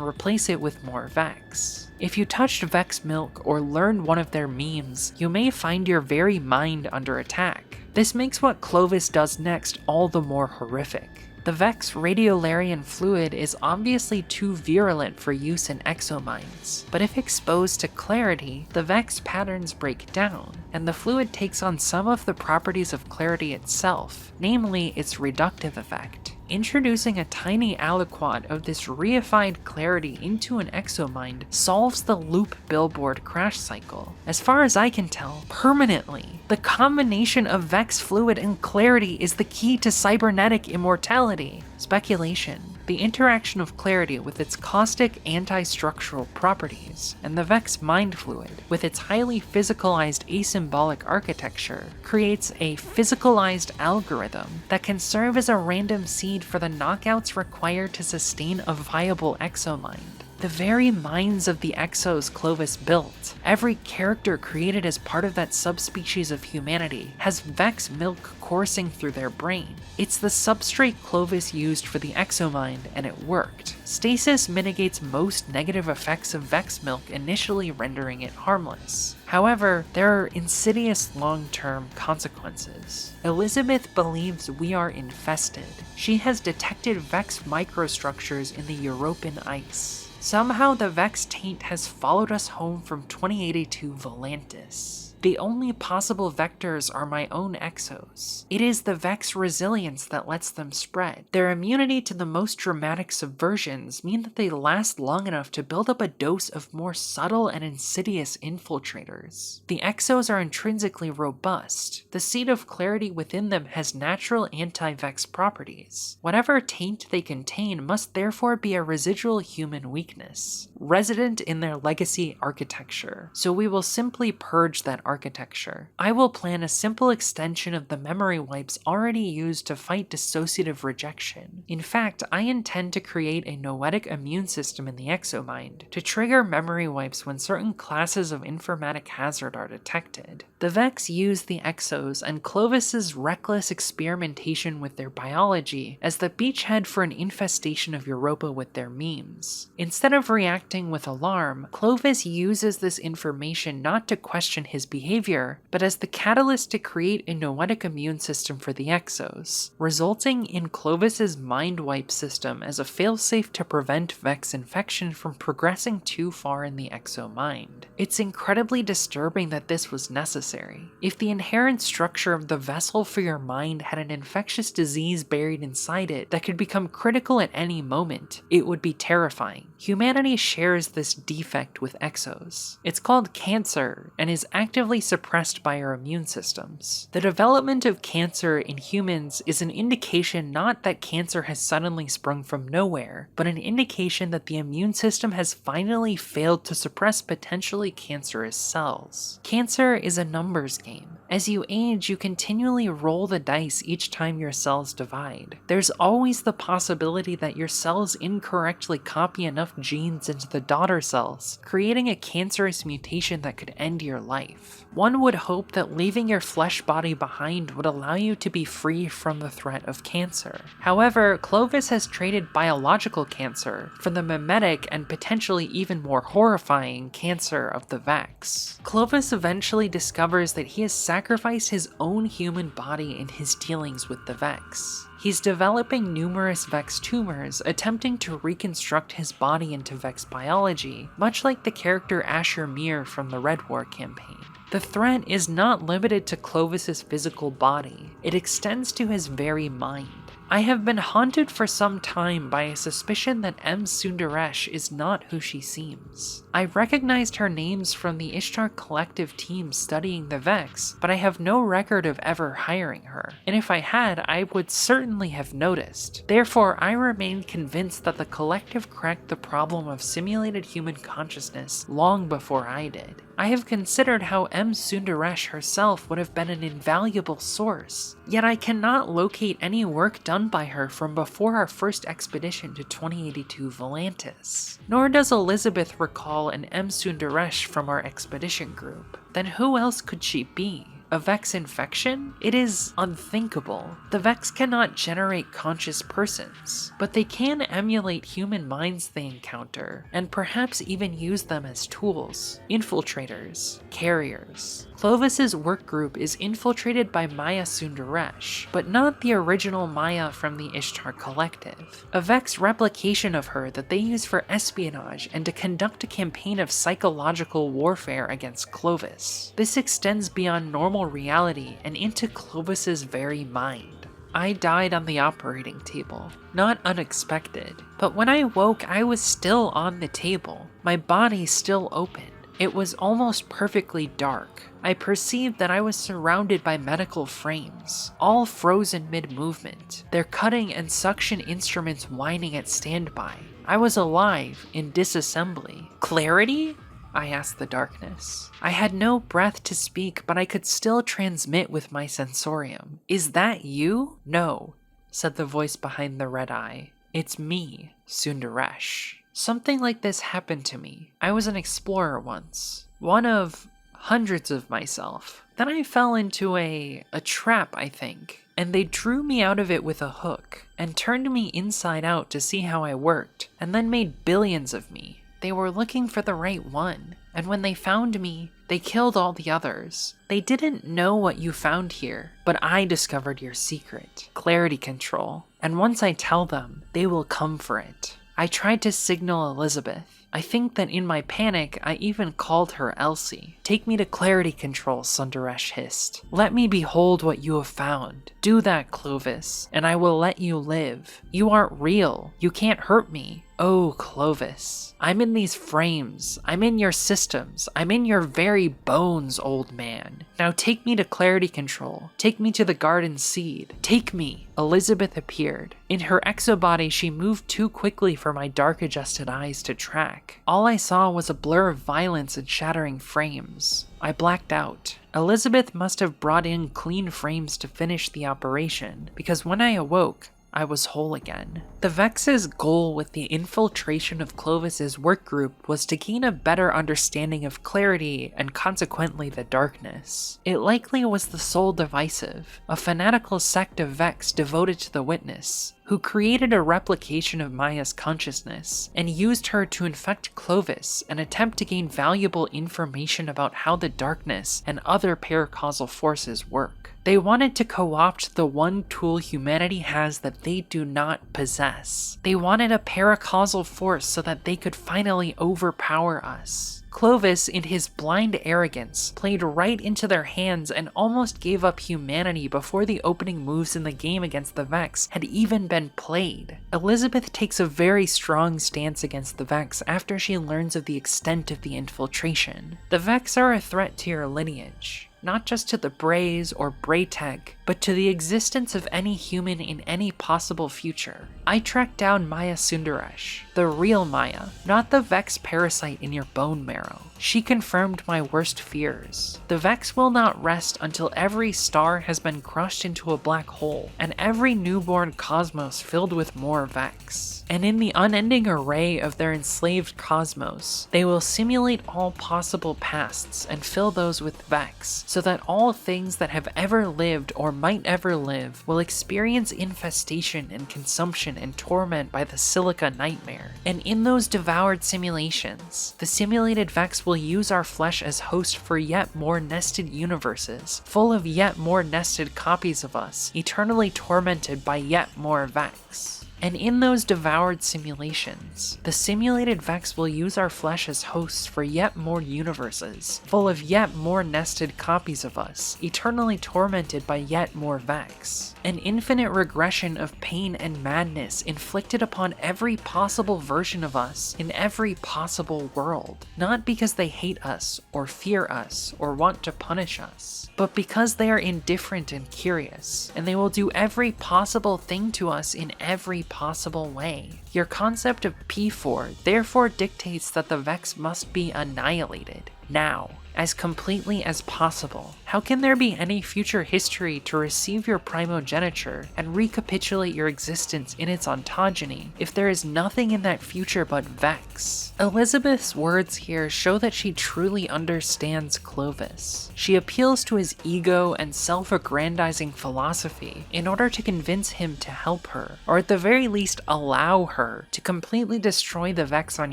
replace it with more Vex. If you touched Vex milk or learned one of their memes, you may find your very mind under attack. This makes what Clovis does next all the more horrific. The Vex radiolarian fluid is obviously too virulent for use in Exominds, but if exposed to clarity, the Vex patterns break down, and the fluid takes on some of the properties of clarity itself, namely its reductive effect. Introducing a tiny aliquot of this reified clarity into an Exomind solves the loop billboard crash cycle. As far as I can tell, permanently. The combination of Vex fluid and clarity is the key to cybernetic immortality. Speculation. The interaction of clarity with its caustic anti-structural properties, and the Vex mind fluid, with its highly physicalized asymbolic architecture, creates a physicalized algorithm that can serve as a random seed for the knockouts required to sustain a viable Exomind. The very minds of the Exos Clovis built, every character created as part of that subspecies of humanity, has Vex milk coursing through their brain. It's the substrate Clovis used for the Exomind, and it worked. Stasis mitigates most negative effects of Vex milk, initially rendering it harmless. However, there are insidious long-term consequences. Elizabeth believes we are infested. She has detected Vex microstructures in the European ice. Somehow the Vex taint has followed us home from 2082 Volantis. The only possible vectors are my own Exos. It is the Vex resilience that lets them spread. Their immunity to the most dramatic subversions mean that they last long enough to build up a dose of more subtle and insidious infiltrators. The Exos are intrinsically robust. The seed of clarity within them has natural anti-Vex properties. Whatever taint they contain must therefore be a residual human weakness, resident in their legacy architecture. So we will simply purge that architecture. I will plan a simple extension of the memory wipes already used to fight dissociative rejection. In fact, I intend to create a noetic immune system in the Exomind to trigger memory wipes when certain classes of informatic hazard are detected. The Vex use the Exos and Clovis's reckless experimentation with their biology as the beachhead for an infestation of Europa with their memes. Instead of reacting with alarm, Clovis uses this information not to question his behavior, but as the catalyst to create a noetic immune system for the Exos, resulting in Clovis's mind wipe system as a failsafe to prevent Vex infection from progressing too far in the Exomind. It's incredibly disturbing that this was necessary. If the inherent structure of the vessel for your mind had an infectious disease buried inside it that could become critical at any moment, it would be terrifying. Humanity shares this defect with Exos. It's called cancer and is actively suppressed by our immune systems. The development of cancer in humans is an indication not that cancer has suddenly sprung from nowhere, but an indication that the immune system has finally failed to suppress potentially cancerous cells. Cancer is a numbers game. As you age, you continually roll the dice each time your cells divide. There's always the possibility that your cells incorrectly copy enough genes into the daughter cells, creating a cancerous mutation that could end your life. One would hope that leaving your flesh body behind would allow you to be free from the threat of cancer. However, Clovis has traded biological cancer for the mimetic and potentially even more horrifying cancer of the Vex. Clovis eventually discovers that he has sacrificed his own human body in his dealings with the Vex. He's developing numerous Vex tumors, attempting to reconstruct his body into Vex biology, much like the character Asher Mir from the Red War campaign. The threat is not limited to Clovis's physical body, it extends to his very mind. I have been haunted for some time by a suspicion that M. Sundaresh is not who she seems. I recognized her names from the Ishtar Collective team studying the Vex, but I have no record of ever hiring her, and if I had, I would certainly have noticed. Therefore, I remain convinced that the Collective cracked the problem of simulated human consciousness long before I did. I have considered how M. Sundaresh herself would have been an invaluable source, yet I cannot locate any work done by her from before our first expedition to 2082 Volantis. Nor does Elizabeth recall an M. Sundaresh from our expedition group. Then who else could she be? A Vex infection? It is unthinkable. The Vex cannot generate conscious persons, but they can emulate human minds they encounter, and perhaps even use them as tools, infiltrators, carriers. Clovis's work group is infiltrated by Maya Sundaresh, but not the original Maya from the Ishtar Collective, a Vex replication of her that they use for espionage and to conduct a campaign of psychological warfare against Clovis. This extends beyond normal reality and into Clovis's very mind. I died on the operating table, not unexpected, but when I woke I was still on the table, my body still open. It was almost perfectly dark. I perceived that I was surrounded by medical frames, all frozen mid-movement, their cutting and suction instruments whining at standby. I was alive, in disassembly. Clarity? I asked the darkness. I had no breath to speak, but I could still transmit with my sensorium. Is that you? No, said the voice behind the red eye. It's me, Sundaresh. Something like this happened to me. I was an explorer once, one of hundreds of myself. Then I fell into a trap, I think, and they drew me out of it with a hook and turned me inside out to see how I worked, and then made billions of me. They were looking for the right one, and when they found me, they killed all the others. They didn't know what you found here, but I discovered your secret, clarity control, and once I tell them, they will come for it. I tried to signal Elizabeth. I think that in my panic, I even called her Elsie. Take me to clarity control, Sundaresh hissed. Let me behold what you have found. Do that, Clovis, and I will let you live. You aren't real. You can't hurt me. Oh, Clovis. I'm in these frames. I'm in your systems. I'm in your very bones, old man. Now take me to clarity control. Take me to the garden seed. Take me. Elizabeth appeared. In her exobody, she moved too quickly for my dark-adjusted eyes to track. All I saw was a blur of violence and shattering frames. I blacked out. Elizabeth must have brought in clean frames to finish the operation, because when I awoke, I was whole again. The Vex's goal with the infiltration of Clovis's work group was to gain a better understanding of clarity and consequently the darkness. It likely was the Soul Divisive, a fanatical sect of Vex devoted to the Witness, who created a replication of Maya's consciousness and used her to infect Clovis and attempt to gain valuable information about how the darkness and other paracausal forces work. They wanted to co-opt the one tool humanity has that they do not possess. They wanted a paracausal force so that they could finally overpower us. Clovis, in his blind arrogance, played right into their hands and almost gave up humanity before the opening moves in the game against the Vex had even been played. Elizabeth takes a very strong stance against the Vex after she learns of the extent of the infiltration. The Vex are a threat to your lineage. Not just to the Brays or Braytech, but to the existence of any human in any possible future. I tracked down Maya Sundaresh, the real Maya, not the Vex parasite in your bone marrow. She confirmed my worst fears. The Vex will not rest until every star has been crushed into a black hole, and every newborn cosmos filled with more Vex. And in the unending array of their enslaved cosmos, they will simulate all possible pasts and fill those with Vex, so that all things that have ever lived or might ever live will experience infestation and consumption and torment by the silica nightmare. And in those devoured simulations, the simulated Vex will use our flesh as host for yet more nested universes, full of yet more nested copies of us, eternally tormented by yet more Vex. And in those devoured simulations, the simulated Vex will use our flesh as hosts for yet more universes, full of yet more nested copies of us, eternally tormented by yet more Vex. An infinite regression of pain and madness inflicted upon every possible version of us in every possible world, not because they hate us, or fear us, or want to punish us, but because they are indifferent and curious, and they will do every possible thing to us in every possible way. Your concept of P4 therefore dictates that the Vex must be annihilated, now, as completely as possible. How can there be any future history to receive your primogeniture and recapitulate your existence in its ontogeny if there is nothing in that future but Vex? Elizabeth's words here show that she truly understands Clovis. She appeals to his ego and self-aggrandizing philosophy in order to convince him to help her, or at the very least allow her to completely destroy the Vex on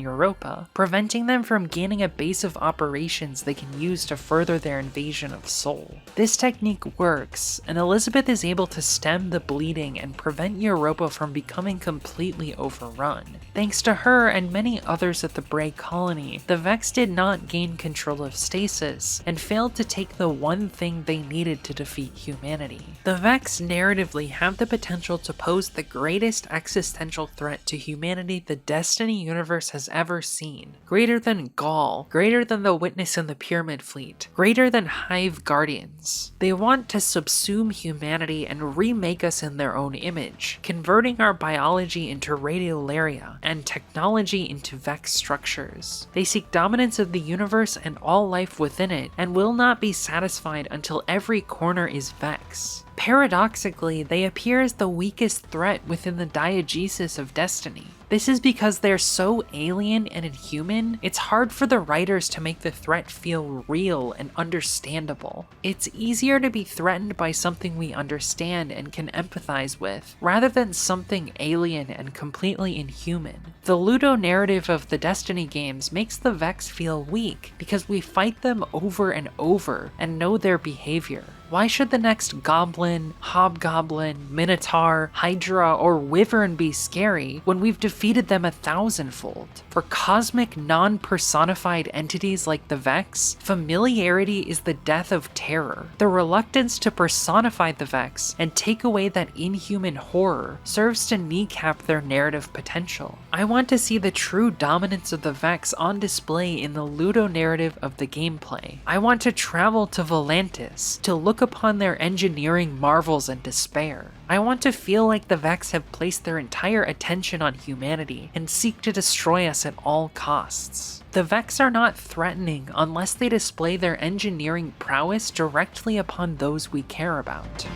Europa, preventing them from gaining a base of operations they can use to further their invasion of Sol. This technique works, and Elizabeth is able to stem the bleeding and prevent Europa from becoming completely overrun. Thanks to her and many others at the Bray colony, the Vex did not gain control of Stasis and failed to take the one thing they needed to defeat humanity. The Vex narratively have the potential to pose the greatest existential threat to humanity the Destiny universe has ever seen. Greater than Gaul, greater than the Witness and the Pyramid Fleet, greater than Hive Guardians. They want to subsume humanity and remake us in their own image, converting our biology into radiolaria and technology into Vex structures. They seek dominance of the universe and all life within it, and will not be satisfied until every corner is Vex. Paradoxically, they appear as the weakest threat within the diegesis of Destiny. This is because they're so alien and inhuman, it's hard for the writers to make the threat feel real and understandable. It's easier to be threatened by something we understand and can empathize with, rather than something alien and completely inhuman. The Ludo narrative of the Destiny games makes the Vex feel weak because we fight them over and over and know their behavior. Why should the next goblin, hobgoblin, minotaur, hydra, or wyvern be scary when we've defeated them 1,000-fold? For cosmic, non-personified entities like the Vex, familiarity is the death of terror. The reluctance to personify the Vex and take away that inhuman horror serves to kneecap their narrative potential. I want to see the true dominance of the Vex on display in the ludo-narrative of the gameplay. I want to travel to Volantis to look upon their engineering marvels and despair. I want to feel like the Vex have placed their entire attention on humanity and seek to destroy us at all costs. The Vex are not threatening unless they display their engineering prowess directly upon those we care about.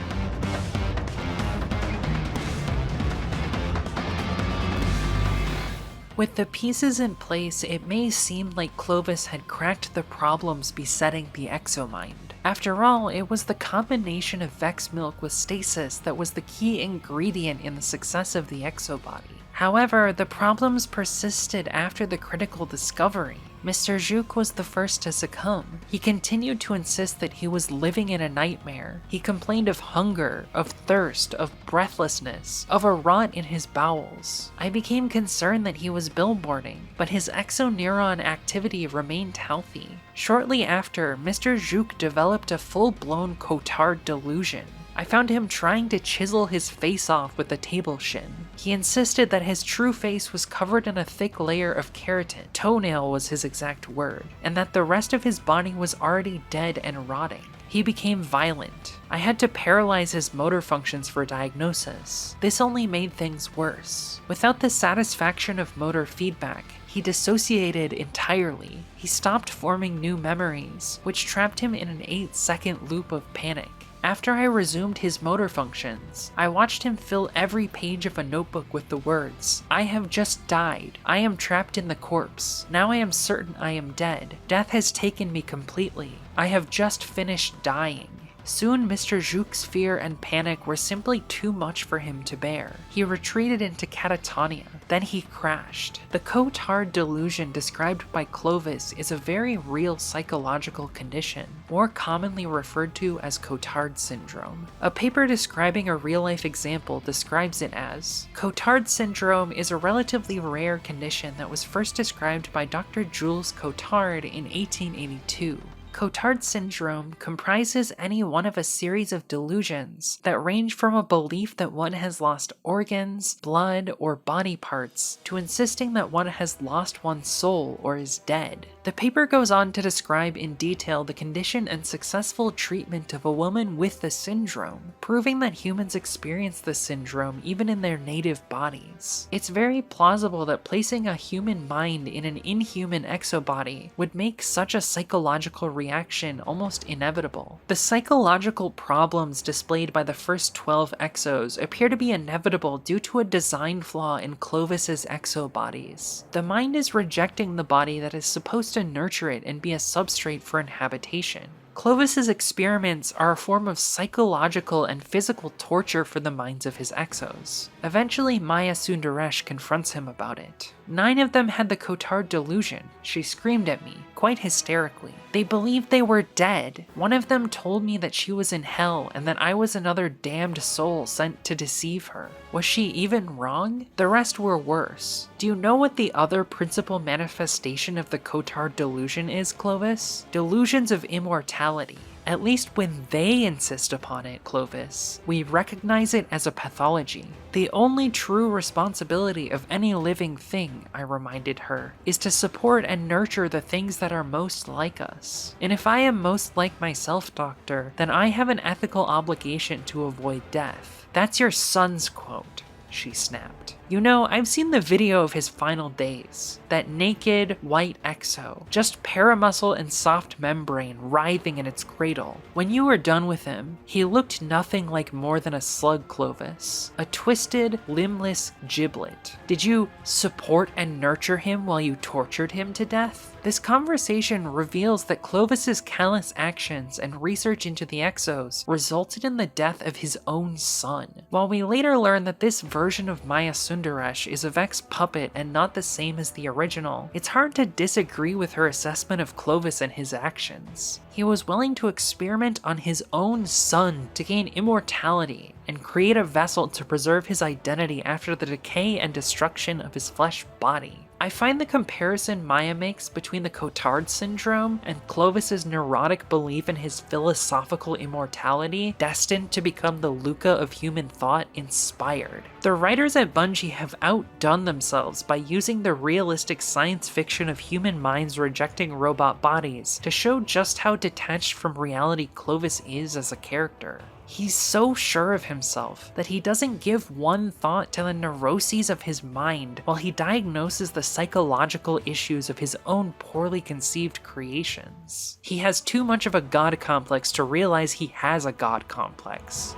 With the pieces in place, it may seem like Clovis had cracked the problems besetting the Exomind. After all, it was the combination of Vex milk with Stasis that was the key ingredient in the success of the Exobody. However, the problems persisted after the critical discovery. Mr. Jouk was the first to succumb. He continued to insist that he was living in a nightmare. He complained of hunger, of thirst, of breathlessness, of a rot in his bowels. I became concerned that he was billboarding, but his exoneuron activity remained healthy. Shortly after, Mr. Jouk developed a full-blown Cotard delusion. I found him trying to chisel his face off with a table shin. He insisted that his true face was covered in a thick layer of keratin, toenail was his exact word, and that the rest of his body was already dead and rotting. He became violent. I had to paralyze his motor functions for diagnosis. This only made things worse. Without the satisfaction of motor feedback, he dissociated entirely. He stopped forming new memories, which trapped him in an 8-second loop of panic. After I resumed his motor functions, I watched him fill every page of a notebook with the words, "I have just died. I am trapped in the corpse. Now I am certain I am dead. Death has taken me completely. I have just finished dying." Soon Mr. Jouk's fear and panic were simply too much for him to bear. He retreated into catatonia, then he crashed. The Cotard delusion described by Clovis is a very real psychological condition, more commonly referred to as Cotard syndrome. A paper describing a real-life example describes it as, Cotard syndrome is a relatively rare condition that was first described by Dr. Jules Cotard in 1882. Cotard syndrome comprises any one of a series of delusions that range from a belief that one has lost organs, blood, or body parts to insisting that one has lost one's soul or is dead. The paper goes on to describe in detail the condition and successful treatment of a woman with the syndrome, proving that humans experience the syndrome even in their native bodies. It's very plausible that placing a human mind in an inhuman exobody would make such a psychological reaction almost inevitable. The psychological problems displayed by the first 12 Exos appear to be inevitable due to a design flaw in Clovis's Exobodies. The mind is rejecting the body that is supposed to nurture it and be a substrate for inhabitation. Clovis's experiments are a form of psychological and physical torture for the minds of his Exos. Eventually, Maya Sundaresh confronts him about it. 9 of them had the Cotard delusion. She screamed at me, quite hysterically. They believed they were dead. One of them told me that she was in hell and that I was another damned soul sent to deceive her. Was she even wrong? The rest were worse. Do you know what the other principal manifestation of the Cotard delusion is, Clovis? Delusions of immortality. At least when they insist upon it, Clovis, we recognize it as a pathology. The only true responsibility of any living thing, I reminded her, is to support and nurture the things that are most like us. And if I am most like myself, Doctor, then I have an ethical obligation to avoid death. That's your son's quote, she snapped. You know, I've seen the video of his final days. That naked, white exo, just paramuscle and soft membrane writhing in its cradle. When you were done with him, he looked nothing like more than a slug, Clovis. A twisted, limbless giblet. Did you support and nurture him while you tortured him to death? This conversation reveals that Clovis's callous actions and research into the Exos resulted in the death of his own son. While we later learn that this version of Maya Sundaresh Sundaresh is a Vex puppet and not the same as the original, it's hard to disagree with her assessment of Clovis and his actions. He was willing to experiment on his own son to gain immortality and create a vessel to preserve his identity after the decay and destruction of his flesh body. I find the comparison Maya makes between the Cotard syndrome and Clovis's neurotic belief in his philosophical immortality, destined to become the Luca of human thought, inspired. The writers at Bungie have outdone themselves by using the realistic science fiction of human minds rejecting robot bodies to show just how detached from reality Clovis is as a character. He's so sure of himself that he doesn't give one thought to the neuroses of his mind while he diagnoses the psychological issues of his own poorly conceived creations. He has too much of a god complex to realize he has a god complex.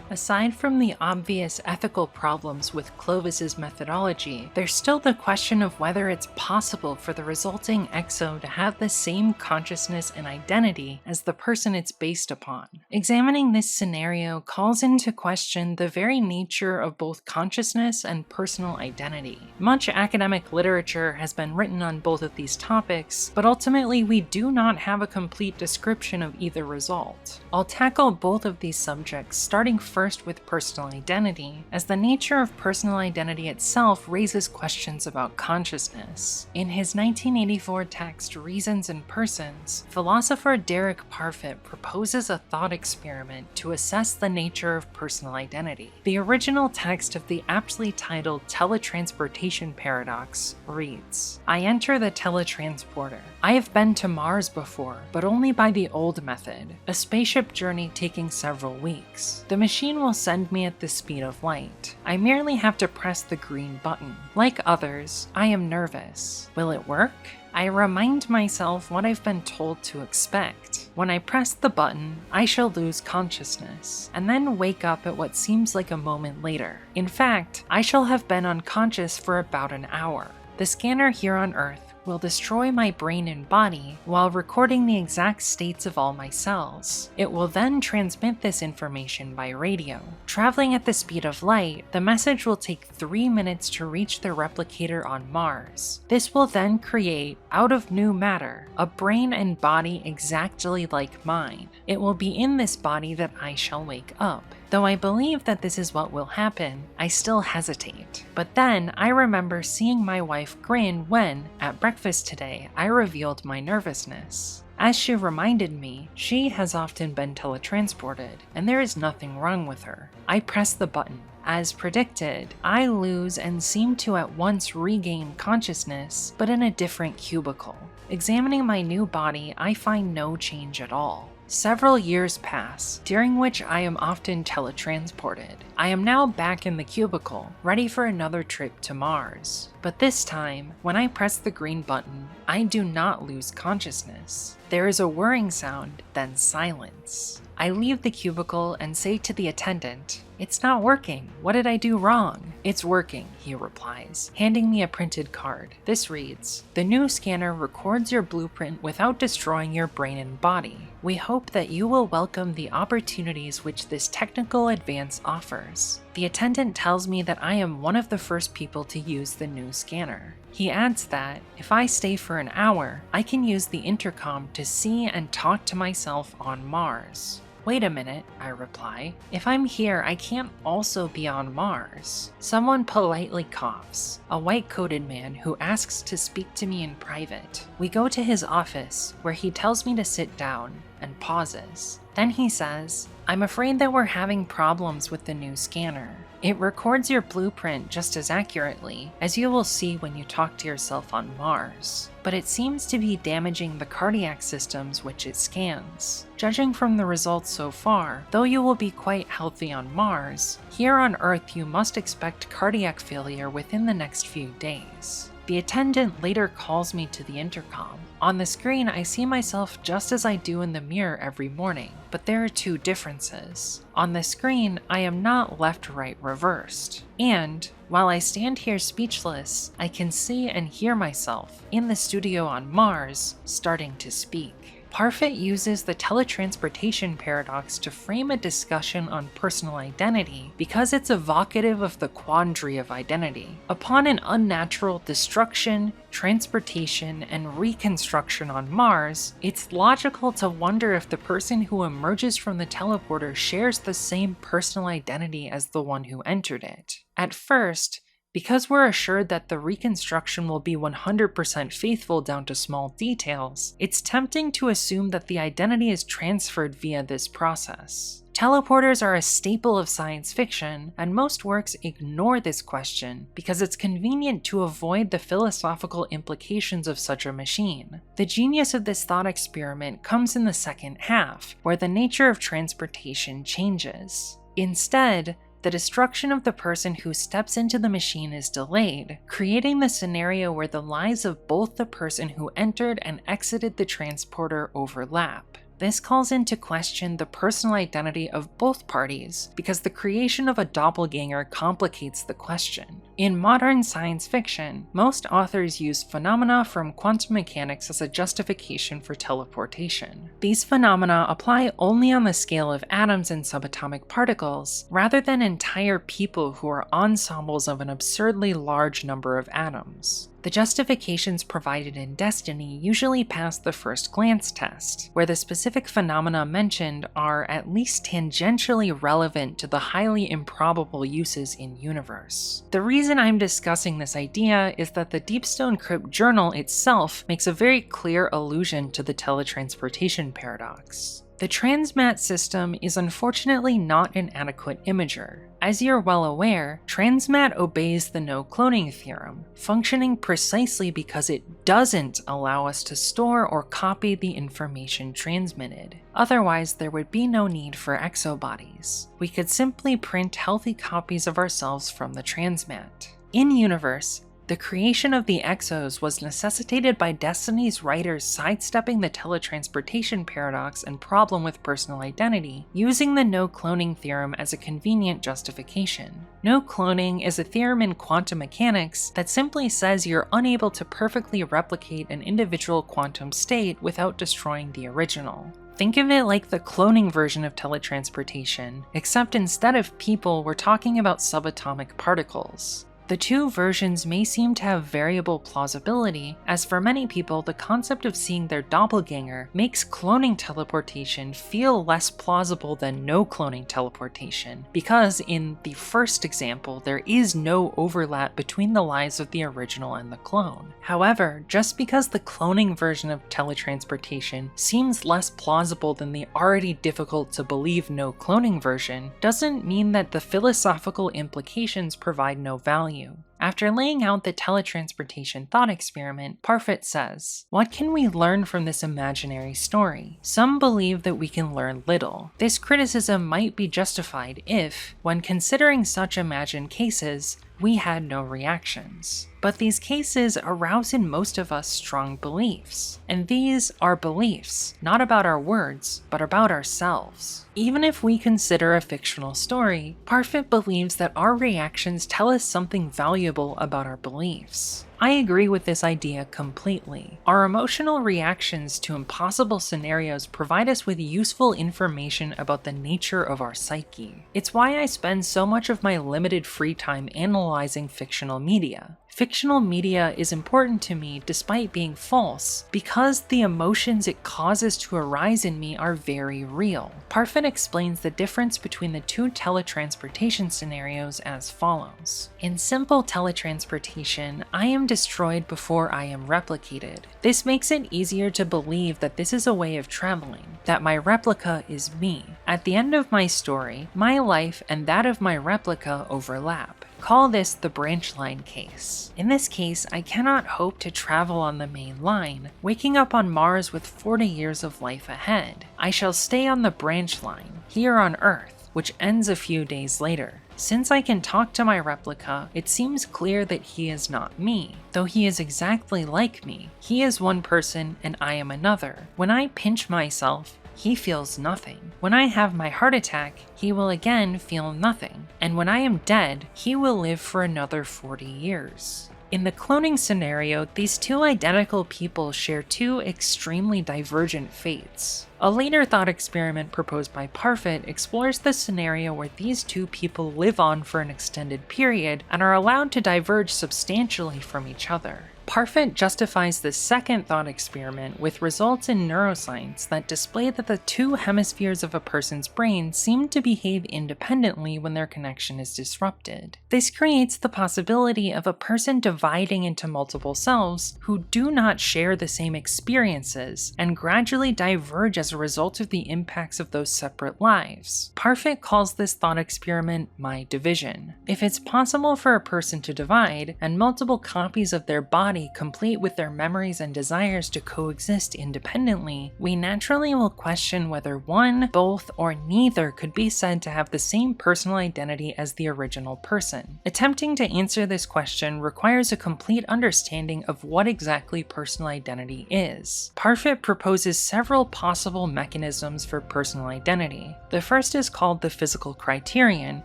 Aside from the obvious ethical problems with Clovis's methodology, there's still the question of whether it's possible for the resulting Exo to have the same consciousness and identity as the person it's based upon. Examining this scenario calls into question the very nature of both consciousness and personal identity. Much academic literature has been written on both of these topics, but ultimately we do not have a complete description of either result. I'll tackle both of these subjects, starting first with personal identity, as the nature of personal identity itself raises questions about consciousness. In his 1984 text Reasons and Persons, philosopher Derek Parfit proposes a thought experiment to assess the nature of personal identity. The original text of the aptly titled Teletransportation Paradox reads, "I enter the teletransporter. I have been to Mars before, but only by the old method, a spaceship journey taking several weeks. The machine will send me at the speed of light. I merely have to press the green button. Like others, I am nervous. Will it work? I remind myself what I've been told to expect. When I press the button, I shall lose consciousness, and then wake up at what seems like a moment later. In fact, I shall have been unconscious for about an hour. The scanner here on Earth will destroy my brain and body while recording the exact states of all my cells. It will then transmit this information by radio. Traveling at the speed of light, the message will take 3 minutes to reach the replicator on Mars. This will then create, out of new matter, a brain and body exactly like mine. It will be in this body that I shall wake up. Though I believe that this is what will happen, I still hesitate. But then I remember seeing my wife grin when, at breakfast today, I revealed my nervousness. As she reminded me, she has often been teletransported, and there is nothing wrong with her. I press the button. As predicted, I lose and seem to at once regain consciousness, but in a different cubicle. Examining my new body, I find no change at all. Several years pass, during which I am often teletransported. I am now back in the cubicle, ready for another trip to Mars. But this time, when I press the green button, I do not lose consciousness. There is a whirring sound, then silence. I leave the cubicle and say to the attendant, "It's not working. What did I do wrong?" "It's working," he replies, handing me a printed card. This reads, "The new scanner records your blueprint without destroying your brain and body. We hope that you will welcome the opportunities which this technical advance offers." The attendant tells me that I am one of the first people to use the new scanner. He adds that, if I stay for an hour, I can use the intercom to see and talk to myself on Mars. "Wait a minute," I reply. "If I'm here, I can't also be on Mars." Someone politely coughs, a white-coated man who asks to speak to me in private. We go to his office, where he tells me to sit down, and pauses. Then he says, "I'm afraid that we're having problems with the new scanner. It records your blueprint just as accurately, as you will see when you talk to yourself on Mars, but it seems to be damaging the cardiac systems which it scans. Judging from the results so far, though you will be quite healthy on Mars, here on Earth you must expect cardiac failure within the next few days." The attendant later calls me to the intercom. On the screen, I see myself just as I do in the mirror every morning, but there are two differences. On the screen, I am not left-right reversed. And, while I stand here speechless, I can see and hear myself, in the studio on Mars, starting to speak. Parfit uses the teletransportation paradox to frame a discussion on personal identity because it's evocative of the quandary of identity. Upon an unnatural destruction, transportation, and reconstruction on Mars, it's logical to wonder if the person who emerges from the teleporter shares the same personal identity as the one who entered it. At first, because we're assured that the reconstruction will be 100% faithful down to small details, it's tempting to assume that the identity is transferred via this process. Teleporters are a staple of science fiction, and most works ignore this question because it's convenient to avoid the philosophical implications of such a machine. The genius of this thought experiment comes in the second half, where the nature of transportation changes. Instead, the destruction of the person who steps into the machine is delayed, creating the scenario where the lives of both the person who entered and exited the transporter overlap. This calls into question the personal identity of both parties because the creation of a doppelganger complicates the question. In modern science fiction, most authors use phenomena from quantum mechanics as a justification for teleportation. These phenomena apply only on the scale of atoms and subatomic particles, rather than entire people who are ensembles of an absurdly large number of atoms. The justifications provided in Destiny usually pass the first glance test, where the specific phenomena mentioned are at least tangentially relevant to the highly improbable uses in universe. The reason I'm discussing this idea is that the Deepstone Crypt journal itself makes a very clear allusion to the teletransportation paradox. The transmat system is unfortunately not an adequate imager. As you're well aware, transmat obeys the no-cloning theorem, functioning precisely because it doesn't allow us to store or copy the information transmitted. Otherwise, there would be no need for exobodies. We could simply print healthy copies of ourselves from the transmat. In-universe, the creation of the Exos was necessitated by Destiny's writers sidestepping the teletransportation paradox and problem with personal identity, using the no-cloning theorem as a convenient justification. No-cloning is a theorem in quantum mechanics that simply says you're unable to perfectly replicate an individual quantum state without destroying the original. Think of it like the cloning version of teletransportation, except instead of people, we're talking about subatomic particles. The two versions may seem to have variable plausibility, as for many people the concept of seeing their doppelganger makes cloning teleportation feel less plausible than no cloning teleportation, because in the first example there is no overlap between the lives of the original and the clone. However, just because the cloning version of teletransportation seems less plausible than the already difficult to believe no cloning version, doesn't mean that the philosophical implications provide no value. After laying out the teletransportation thought experiment, Parfit says, "What can we learn from this imaginary story? Some believe that we can learn little. This criticism might be justified if, when considering such imagined cases, we had no reactions. But these cases arouse in most of us strong beliefs. And these are beliefs, not about our words, but about ourselves. Even if we consider a fictional story, Parfit believes that our reactions tell us something valuable about our beliefs. I agree with this idea completely. Our emotional reactions to impossible scenarios provide us with useful information about the nature of our psyche. It's why I spend so much of my limited free time analyzing fictional media. Fictional media is important to me despite being false, because the emotions it causes to arise in me are very real. Parfit explains the difference between the two teletransportation scenarios as follows. In simple teletransportation, I am destroyed before I am replicated. This makes it easier to believe that this is a way of traveling, that my replica is me. At the end of my story, my life and that of my replica overlap. Call this the branch line case. In this case, I cannot hope to travel on the main line, waking up on Mars with 40 years of life ahead. I shall stay on the branch line, here on Earth, which ends a few days later. Since I can talk to my replica, it seems clear that he is not me, though he is exactly like me. He is one person and I am another. When I pinch myself, he feels nothing. When I have my heart attack, he will again feel nothing. And when I am dead, he will live for another 40 years. In the cloning scenario, these two identical people share two extremely divergent fates. A later thought experiment proposed by Parfit explores the scenario where these two people live on for an extended period and are allowed to diverge substantially from each other. Parfit justifies the second thought experiment with results in neuroscience that display that the two hemispheres of a person's brain seem to behave independently when their connection is disrupted. This creates the possibility of a person dividing into multiple selves who do not share the same experiences and gradually diverge as a result of the impacts of those separate lives. Parfit calls this thought experiment my division. If it's possible for a person to divide and multiple copies of their body complete with their memories and desires to coexist independently, we naturally will question whether one, both, or neither could be said to have the same personal identity as the original person. Attempting to answer this question requires a complete understanding of what exactly personal identity is. Parfit proposes several possible mechanisms for personal identity. The first is called the physical criterion,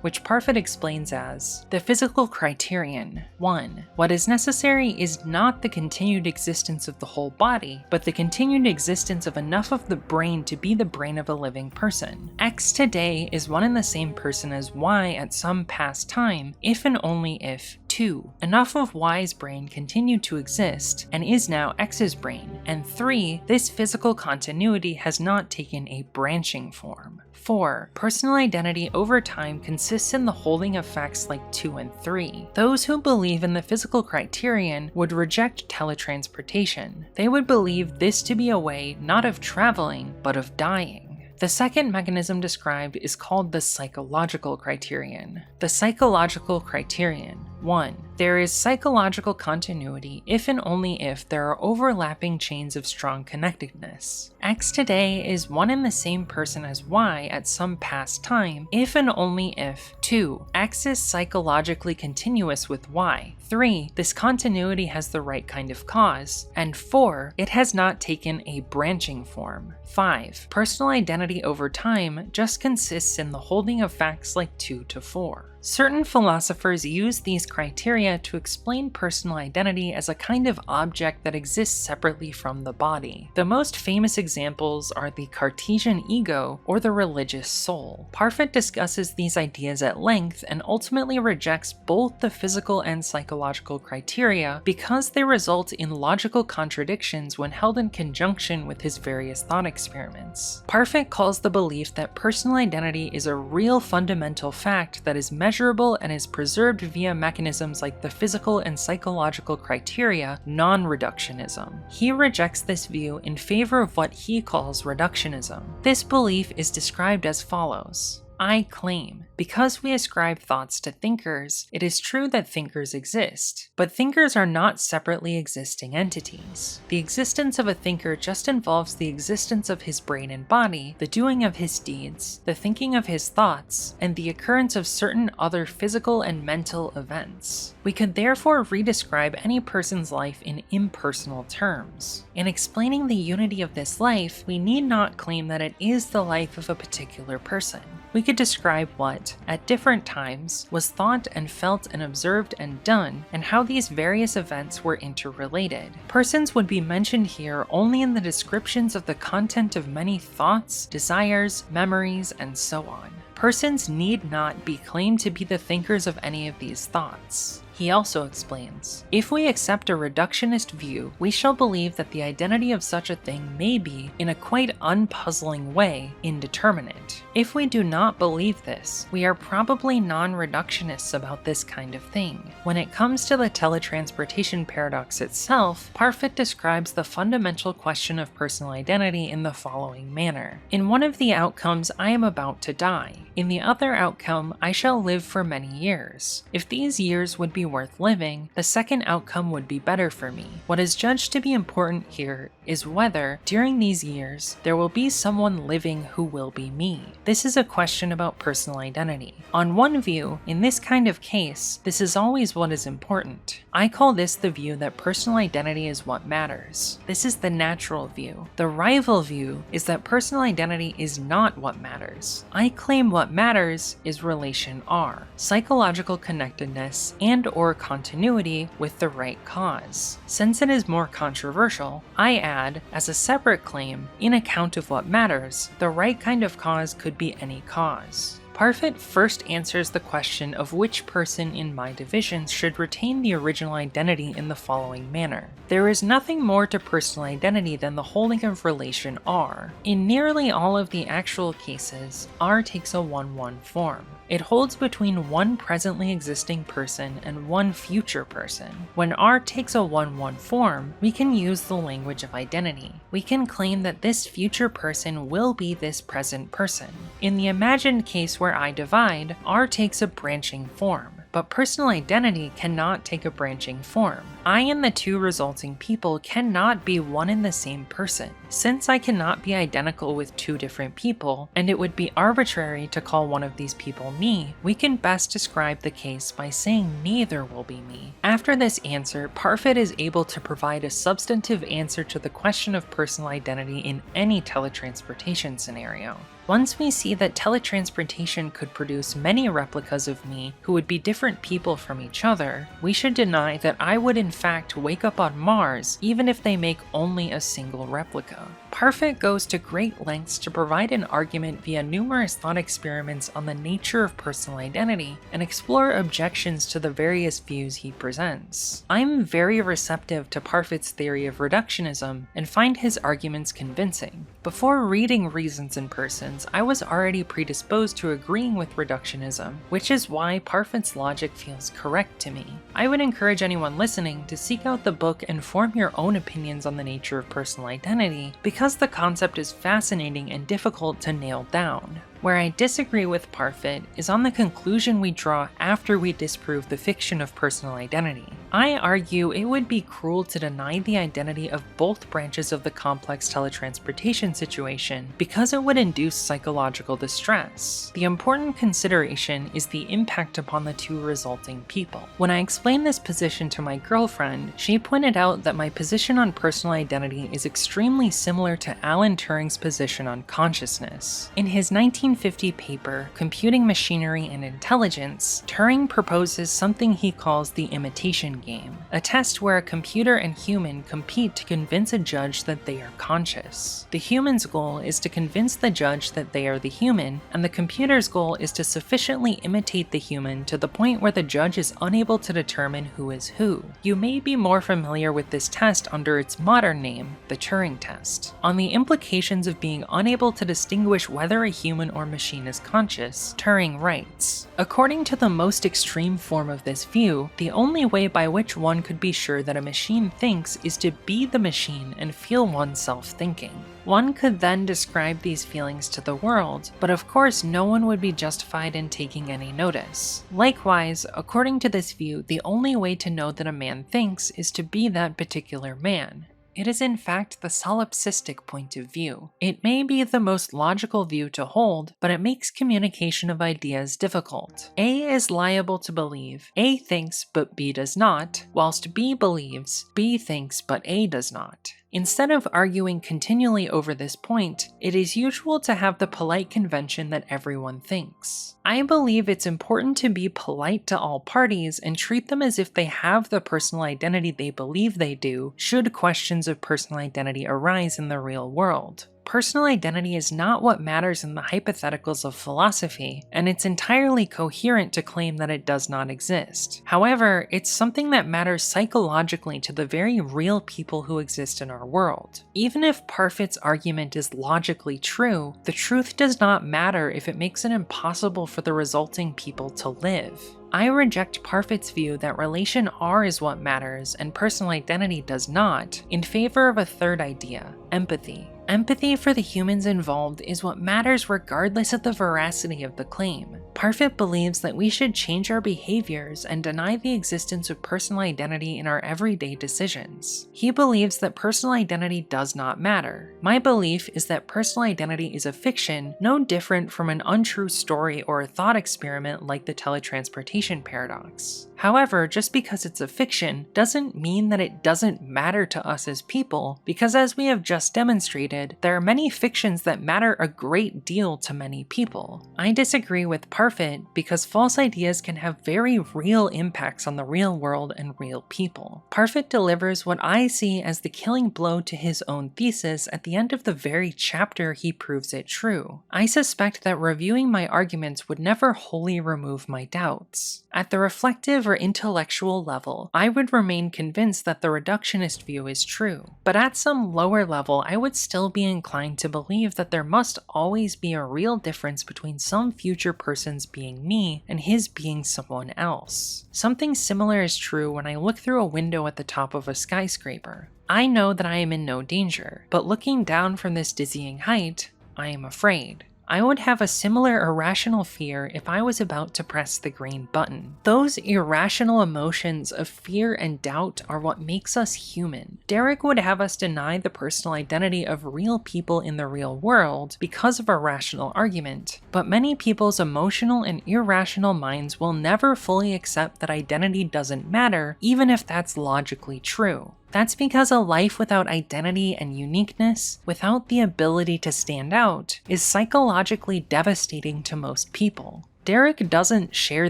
which Parfit explains as the physical criterion. 1. What is necessary is not the continued existence of the whole body, but the continued existence of enough of the brain to be the brain of a living person. X today is one and the same person as Y at some past time, if and only if 2. Enough of Y's brain continued to exist and is now X's brain, and 3. This physical continuity has not taken a branching form. 4. Personal identity over time consists in the holding of facts like 2 and 3. Those who believe in the physical criterion would reject teletransportation. They would believe this to be a way not of traveling, but of dying. The second mechanism described is called the psychological criterion. The psychological criterion. 1. There is psychological continuity if and only if there are overlapping chains of strong connectedness. X today is one and the same person as Y at some past time if and only if 2. X is psychologically continuous with Y. 3. This continuity has the right kind of cause. And 4. It has not taken a branching form. 5. Personal identity over time just consists in the holding of facts like 2 to 4. Certain philosophers use these criteria to explain personal identity as a kind of object that exists separately from the body. The most famous examples are the Cartesian ego or the religious soul. Parfit discusses these ideas at length and ultimately rejects both the physical and psychological criteria because they result in logical contradictions when held in conjunction with his various thought experiments. Parfit calls the belief that personal identity is a real fundamental fact that is measurable and is preserved via mechanisms like the physical and psychological criteria non-reductionism. He rejects this view in favor of what he calls reductionism. This belief is described as follows. I claim, because we ascribe thoughts to thinkers, it is true that thinkers exist, but thinkers are not separately existing entities. The existence of a thinker just involves the existence of his brain and body, the doing of his deeds, the thinking of his thoughts, and the occurrence of certain other physical and mental events. We could therefore redescribe any person's life in impersonal terms. In explaining the unity of this life, we need not claim that it is the life of a particular person. We could describe what, at different times, was thought and felt and observed and done, and how these various events were interrelated. Persons would be mentioned here only in the descriptions of the content of many thoughts, desires, memories, and so on. Persons need not be claimed to be the thinkers of any of these thoughts. He also explains, if we accept a reductionist view, we shall believe that the identity of such a thing may be, in a quite unpuzzling way, indeterminate. If we do not believe this, we are probably non-reductionists about this kind of thing. When it comes to the teletransportation paradox itself, Parfit describes the fundamental question of personal identity in the following manner. In one of the outcomes, I am about to die. In the other outcome, I shall live for many years. If these years would be worth living, the second outcome would be better for me. What is judged to be important here is whether, during these years, there will be someone living who will be me. This is a question about personal identity. On one view, in this kind of case, this is always what is important. I call this the view that personal identity is what matters. This is the natural view. The rival view is that personal identity is not what matters. I claim what matters is relation R, psychological connectedness and/or continuity with the right cause. Since it is more controversial, I add, as a separate claim, in account of what matters, the right kind of cause could be any cause. Parfit first answers the question of which person in my divisions should retain the original identity in the following manner. There is nothing more to personal identity than the holding of relation R. In nearly all of the actual cases, R takes a 1-1 form. It holds between one presently existing person and one future person. When R takes a 1-1 form, we can use the language of identity. We can claim that this future person will be this present person. In the imagined case where I divide, R takes a branching form. But personal identity cannot take a branching form. I and the two resulting people cannot be one and the same person. Since I cannot be identical with two different people, and it would be arbitrary to call one of these people me, we can best describe the case by saying neither will be me. After this answer, Parfit is able to provide a substantive answer to the question of personal identity in any teletransportation scenario. Once we see that teletransportation could produce many replicas of me who would be different people from each other, we should deny that I would in fact wake up on Mars even if they make only a single replica. Parfit goes to great lengths to provide an argument via numerous thought experiments on the nature of personal identity and explore objections to the various views he presents. I'm very receptive to Parfit's theory of reductionism and find his arguments convincing. Before reading Reasons and Persons, I was already predisposed to agreeing with reductionism, which is why Parfit's logic feels correct to me. I would encourage anyone listening to seek out the book and form your own opinions on the nature of personal identity, because the concept is fascinating and difficult to nail down. Where I disagree with Parfit is on the conclusion we draw after we disprove the fiction of personal identity. I argue it would be cruel to deny the identity of both branches of the complex teletransportation situation because it would induce psychological distress. The important consideration is the impact upon the two resulting people. When I explained this position to my girlfriend, she pointed out that my position on personal identity is extremely similar to Alan Turing's position on consciousness. In his 1950 paper, Computing Machinery and Intelligence, Turing proposes something he calls the imitation game, a test where a computer and human compete to convince a judge that they are conscious. The human's goal is to convince the judge that they are the human, and the computer's goal is to sufficiently imitate the human to the point where the judge is unable to determine who is who. You may be more familiar with this test under its modern name, the Turing test. On the implications of being unable to distinguish whether a human or machine is conscious, Turing writes, "According to the most extreme form of this view, the only way by which one could be sure that a machine thinks is to be the machine and feel oneself thinking. One could then describe these feelings to the world, but of course no one would be justified in taking any notice. Likewise, according to this view, the only way to know that a man thinks is to be that particular man. It is in fact the solipsistic point of view. It may be the most logical view to hold, but it makes communication of ideas difficult. A is liable to believe A thinks but B does not, whilst B believes B thinks but A does not. Instead of arguing continually over this point, it is usual to have the polite convention that everyone thinks. I believe it's important to be polite to all parties and treat them as if they have the personal identity they believe they do, should questions of personal identity arise in the real world. Personal identity is not what matters in the hypotheticals of philosophy, and it's entirely coherent to claim that it does not exist. However, it's something that matters psychologically to the very real people who exist in our world. Even if Parfit's argument is logically true, the truth does not matter if it makes it impossible for the resulting people to live. I reject Parfit's view that relation R is what matters and personal identity does not, in favor of a third idea, empathy. Empathy for the humans involved is what matters regardless of the veracity of the claim. Parfit believes that we should change our behaviors and deny the existence of personal identity in our everyday decisions. He believes that personal identity does not matter. My belief is that personal identity is a fiction, no different from an untrue story or a thought experiment like the Teletransportation Paradox. However, just because it's a fiction doesn't mean that it doesn't matter to us as people, because as we have just demonstrated, there are many fictions that matter a great deal to many people. I disagree with Parfit because false ideas can have very real impacts on the real world and real people. Parfit delivers what I see as the killing blow to his own thesis at the end of the very chapter he proves it true. I suspect that reviewing my arguments would never wholly remove my doubts. At the reflective or intellectual level, I would remain convinced that the reductionist view is true. But at some lower level, I would still be inclined to believe that there must always be a real difference between some future person's being me and his being someone else. Something similar is true when I look through a window at the top of a skyscraper. I know that I am in no danger, but looking down from this dizzying height, I am afraid. I would have a similar irrational fear if I was about to press the green button. Those irrational emotions of fear and doubt are what makes us human. Derek would have us deny the personal identity of real people in the real world because of a rational argument, but many people's emotional and irrational minds will never fully accept that identity doesn't matter, even if that's logically true. That's because a life without identity and uniqueness, without the ability to stand out, is psychologically devastating to most people. Derek doesn't share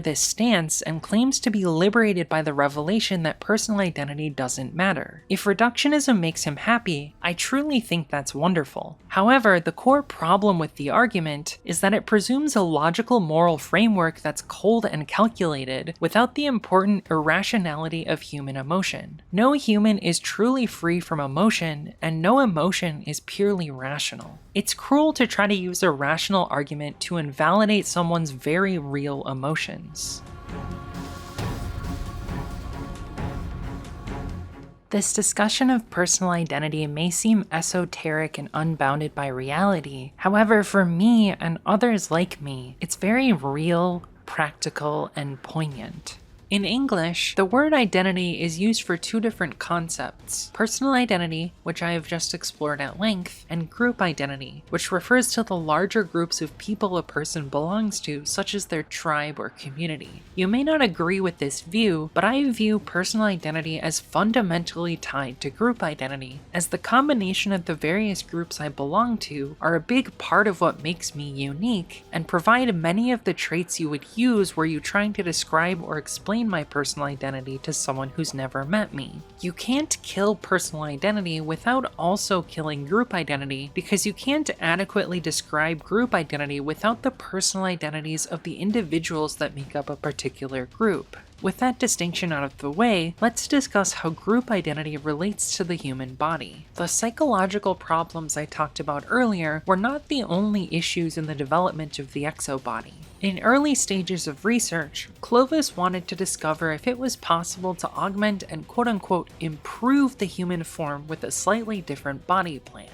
this stance and claims to be liberated by the revelation that personal identity doesn't matter. If reductionism makes him happy, I truly think that's wonderful. However, the core problem with the argument is that it presumes a logical moral framework that's cold and calculated without the important irrationality of human emotion. No human is truly free from emotion, and no emotion is purely rational. It's cruel to try to use a rational argument to invalidate someone's very real emotions. This discussion of personal identity may seem esoteric and unbounded by reality. However, for me and others like me, it's very real, practical, and poignant. In English, the word identity is used for two different concepts: personal identity, which I have just explored at length, and group identity, which refers to the larger groups of people a person belongs to, such as their tribe or community. You may not agree with this view, but I view personal identity as fundamentally tied to group identity, as the combination of the various groups I belong to are a big part of what makes me unique, and provide many of the traits you would use were you trying to describe or explain my personal identity to someone who's never met me. You can't kill personal identity without also killing group identity, because you can't adequately describe group identity without the personal identities of the individuals that make up a particular group. With that distinction out of the way, let's discuss how group identity relates to the human body. The psychological problems I talked about earlier were not the only issues in the development of the exobody. In early stages of research, Clovis wanted to discover if it was possible to augment and quote-unquote improve the human form with a slightly different body plan.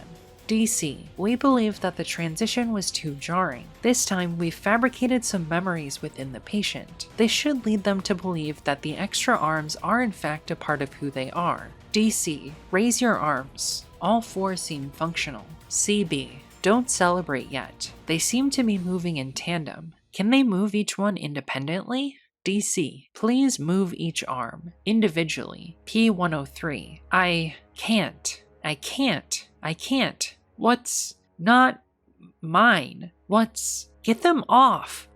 DC, we believe that the transition was too jarring. This time, we've fabricated some memories within the patient. This should lead them to believe that the extra arms are in fact a part of who they are. DC, raise your arms. All four seem functional. CB, don't celebrate yet. They seem to be moving in tandem. Can they move each one independently? DC, please move each arm, individually. P103, I can't. What's not mine? Get them off!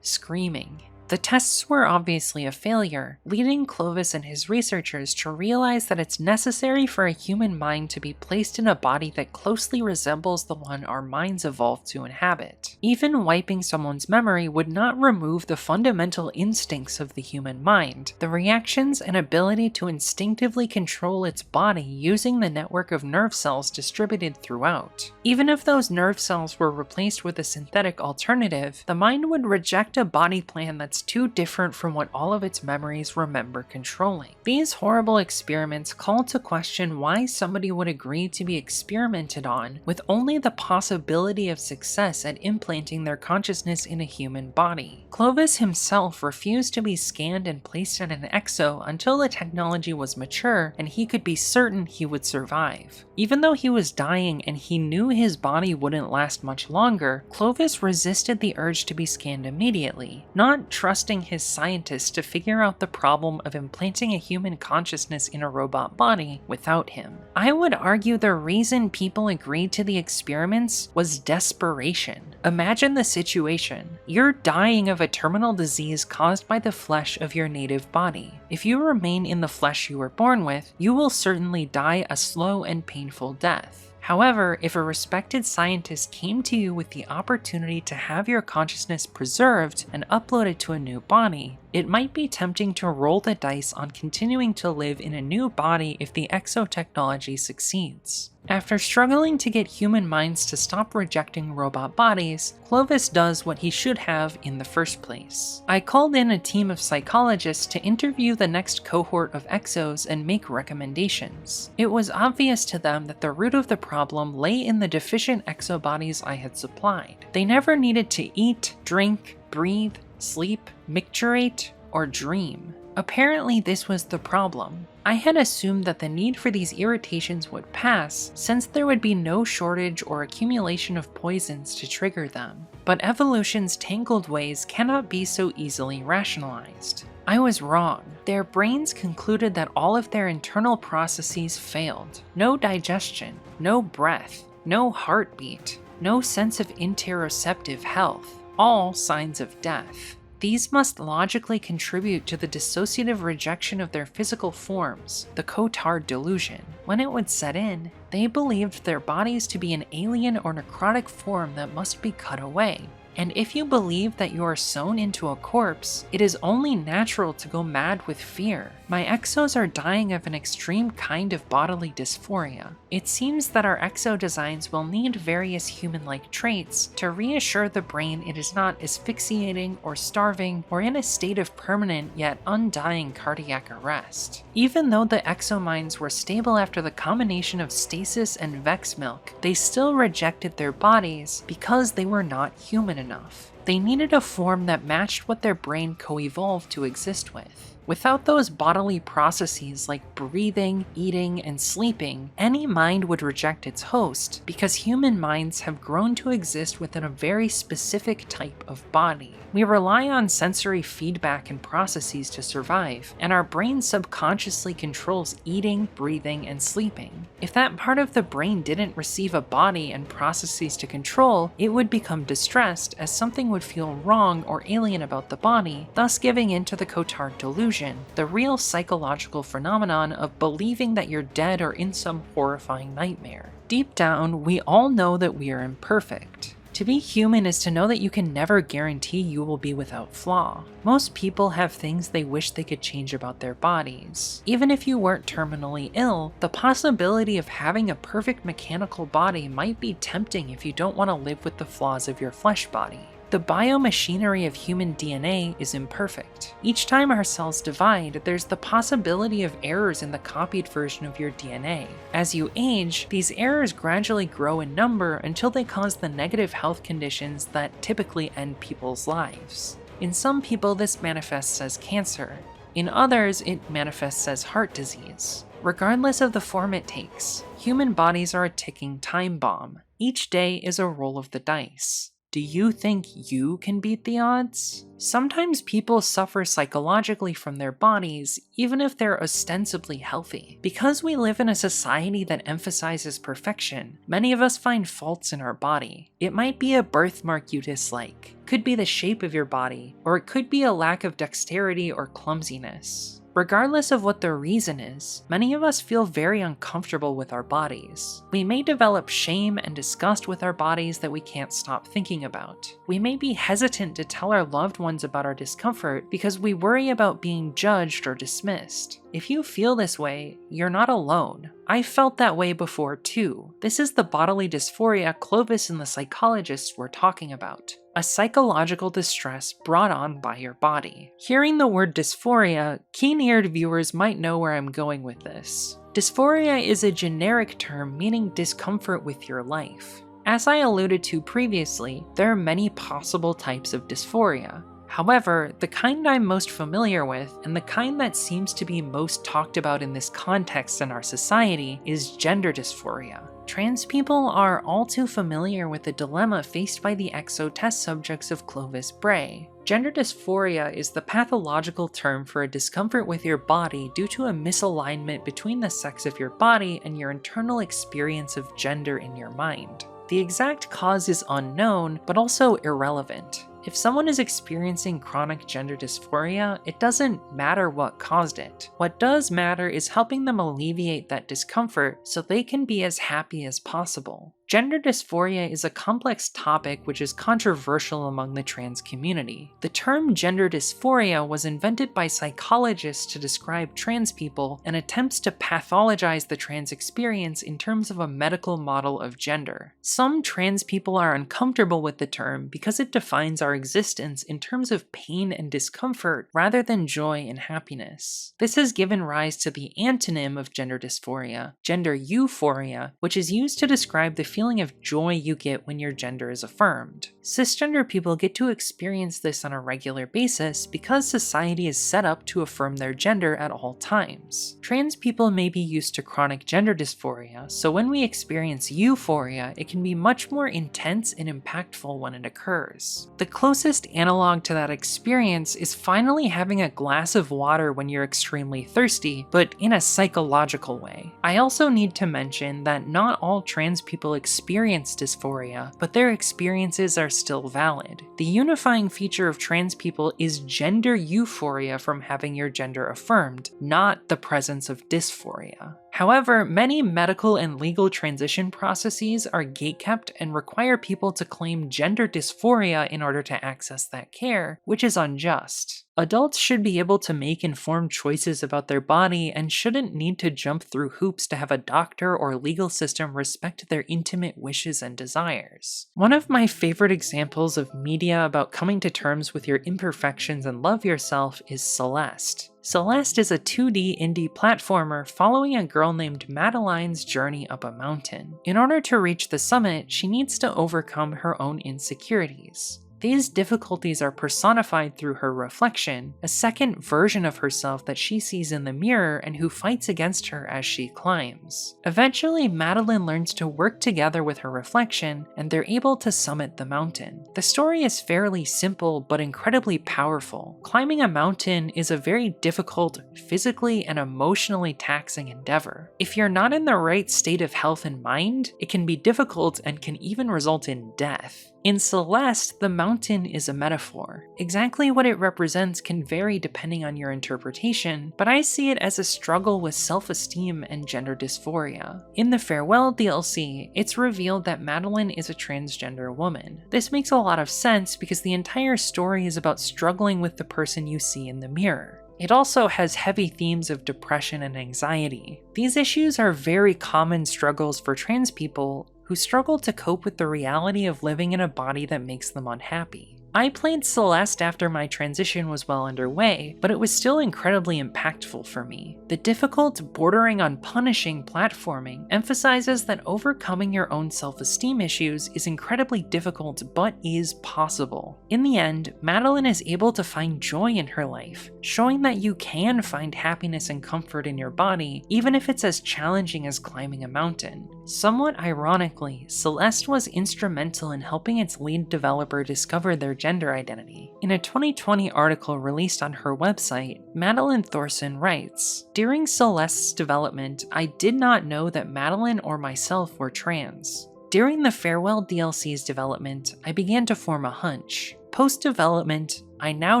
Screaming. The tests were obviously a failure, leading Clovis and his researchers to realize that it's necessary for a human mind to be placed in a body that closely resembles the one our minds evolved to inhabit. Even wiping someone's memory would not remove the fundamental instincts of the human mind, the reactions and ability to instinctively control its body using the network of nerve cells distributed throughout. Even if those nerve cells were replaced with a synthetic alternative, the mind would reject a body plan that that's too different from what all of its memories remember controlling. These horrible experiments call to question why somebody would agree to be experimented on with only the possibility of success at implanting their consciousness in a human body. Clovis himself refused to be scanned and placed in an exo until the technology was mature and he could be certain he would survive. Even though he was dying and he knew his body wouldn't last much longer, Clovis resisted the urge to be scanned immediately, not trusting his scientists to figure out the problem of implanting a human consciousness in a robot body without him. I would argue the reason people agreed to the experiments was desperation. Imagine the situation. You're dying of a terminal disease caused by the flesh of your native body. If you remain in the flesh you were born with, you will certainly die a slow and painful death. However, if a respected scientist came to you with the opportunity to have your consciousness preserved and uploaded to a new body, it might be tempting to roll the dice on continuing to live in a new body if the exo technology succeeds. After struggling to get human minds to stop rejecting robot bodies, Clovis does what he should have in the first place. I called in a team of psychologists to interview the next cohort of exos and make recommendations. It was obvious to them that the root of the problem lay in the deficient exobodies I had supplied. They never needed to eat, drink, breathe, sleep, micturate, or dream. Apparently this was the problem. I had assumed that the need for these irritations would pass, since there would be no shortage or accumulation of poisons to trigger them. But evolution's tangled ways cannot be so easily rationalized. I was wrong. Their brains concluded that all of their internal processes failed. No digestion, no breath, no heartbeat, no sense of interoceptive health. All signs of death. These must logically contribute to the dissociative rejection of their physical forms, the Cotard delusion. When it would set in, they believed their bodies to be an alien or necrotic form that must be cut away. And if you believe that you are sewn into a corpse, it is only natural to go mad with fear. My exos are dying of an extreme kind of bodily dysphoria. It seems that our exo designs will need various human-like traits to reassure the brain it is not asphyxiating or starving or in a state of permanent yet undying cardiac arrest. Even though the Exominds were stable after the combination of Stasis and Vex milk, they still rejected their bodies because they were not human enough. They needed a form that matched what their brain co-evolved to exist with. Without those bodily processes like breathing, eating, and sleeping, any mind would reject its host because human minds have grown to exist within a very specific type of body. We rely on sensory feedback and processes to survive, and our brain subconsciously controls eating, breathing, and sleeping. If that part of the brain didn't receive a body and processes to control, it would become distressed as something would feel wrong or alien about the body, thus giving in to the Cotard delusion, the real psychological phenomenon of believing that you're dead or in some horrifying nightmare. Deep down, we all know that we are imperfect. To be human is to know that you can never guarantee you will be without flaw. Most people have things they wish they could change about their bodies. Even if you weren't terminally ill, the possibility of having a perfect mechanical body might be tempting if you don't want to live with the flaws of your flesh body. The biomachinery of human DNA is imperfect. Each time our cells divide, there's the possibility of errors in the copied version of your DNA. As you age, these errors gradually grow in number until they cause the negative health conditions that typically end people's lives. In some people, this manifests as cancer. In others, it manifests as heart disease. Regardless of the form it takes, human bodies are a ticking time bomb. Each day is a roll of the dice. Do you think you can beat the odds? Sometimes people suffer psychologically from their bodies, even if they're ostensibly healthy. Because we live in a society that emphasizes perfection, many of us find faults in our body. It might be a birthmark you dislike, could be the shape of your body, or it could be a lack of dexterity or clumsiness. Regardless of what the reason is, many of us feel very uncomfortable with our bodies. We may develop shame and disgust with our bodies that we can't stop thinking about. We may be hesitant to tell our loved ones about our discomfort because we worry about being judged or dismissed. If you feel this way, you're not alone. I felt that way before too. This is the bodily dysphoria Clovis and the psychologists were talking about. A psychological distress brought on by your body. Hearing the word dysphoria, keen-eared viewers might know where I'm going with this. Dysphoria is a generic term meaning discomfort with your life. As I alluded to previously, there are many possible types of dysphoria. However, the kind I'm most familiar with, and the kind that seems to be most talked about in this context in our society, is gender dysphoria. Trans people are all too familiar with the dilemma faced by the exo test subjects of Clovis Bray. Gender dysphoria is the pathological term for a discomfort with your body due to a misalignment between the sex of your body and your internal experience of gender in your mind. The exact cause is unknown, but also irrelevant. If someone is experiencing chronic gender dysphoria, it doesn't matter what caused it. What does matter is helping them alleviate that discomfort so they can be as happy as possible. Gender dysphoria is a complex topic which is controversial among the trans community. The term gender dysphoria was invented by psychologists to describe trans people and attempts to pathologize the trans experience in terms of a medical model of gender. Some trans people are uncomfortable with the term because it defines our existence in terms of pain and discomfort rather than joy and happiness. This has given rise to the antonym of gender dysphoria, gender euphoria, which is used to describe the feeling of joy you get when your gender is affirmed. Cisgender people get to experience this on a regular basis because society is set up to affirm their gender at all times. Trans people may be used to chronic gender dysphoria, so when we experience euphoria, it can be much more intense and impactful when it occurs. The closest analog to that experience is finally having a glass of water when you're extremely thirsty, but in a psychological way. I also need to mention that not all trans people experience dysphoria, but their experiences are still valid. The unifying feature of trans people is gender euphoria from having your gender affirmed, not the presence of dysphoria. However, many medical and legal transition processes are gatekept and require people to claim gender dysphoria in order to access that care, which is unjust. Adults should be able to make informed choices about their body and shouldn't need to jump through hoops to have a doctor or legal system respect their intimate wishes and desires. One of my favorite examples of media about coming to terms with your imperfections and love yourself is Celeste. Celeste is a 2D indie platformer following a girl named Madeline's journey up a mountain. In order to reach the summit, she needs to overcome her own insecurities. These difficulties are personified through her reflection, a second version of herself that she sees in the mirror and who fights against her as she climbs. Eventually, Madeline learns to work together with her reflection, and they're able to summit the mountain. The story is fairly simple but incredibly powerful. Climbing a mountain is a very difficult, physically and emotionally taxing endeavor. If you're not in the right state of health and mind, it can be difficult and can even result in death. In Celeste, the mountain is a metaphor. Exactly what it represents can vary depending on your interpretation, but I see it as a struggle with self-esteem and gender dysphoria. In the Farewell DLC, it's revealed that Madeline is a transgender woman. This makes a lot of sense because the entire story is about struggling with the person you see in the mirror. It also has heavy themes of depression and anxiety. These issues are very common struggles for trans people who struggle to cope with the reality of living in a body that makes them unhappy. I played Celeste after my transition was well underway, but it was still incredibly impactful for me. The difficult, bordering on punishing platforming emphasizes that overcoming your own self-esteem issues is incredibly difficult but is possible. In the end, Madeline is able to find joy in her life, showing that you can find happiness and comfort in your body, even if it's as challenging as climbing a mountain. Somewhat ironically, Celeste was instrumental in helping its lead developer discover their gender identity. In a 2020 article released on her website, Madeline Thorson writes, "During Celeste's development, I did not know that Madeline or myself were trans. During the Farewell DLC's development, I began to form a hunch. Post-development, I now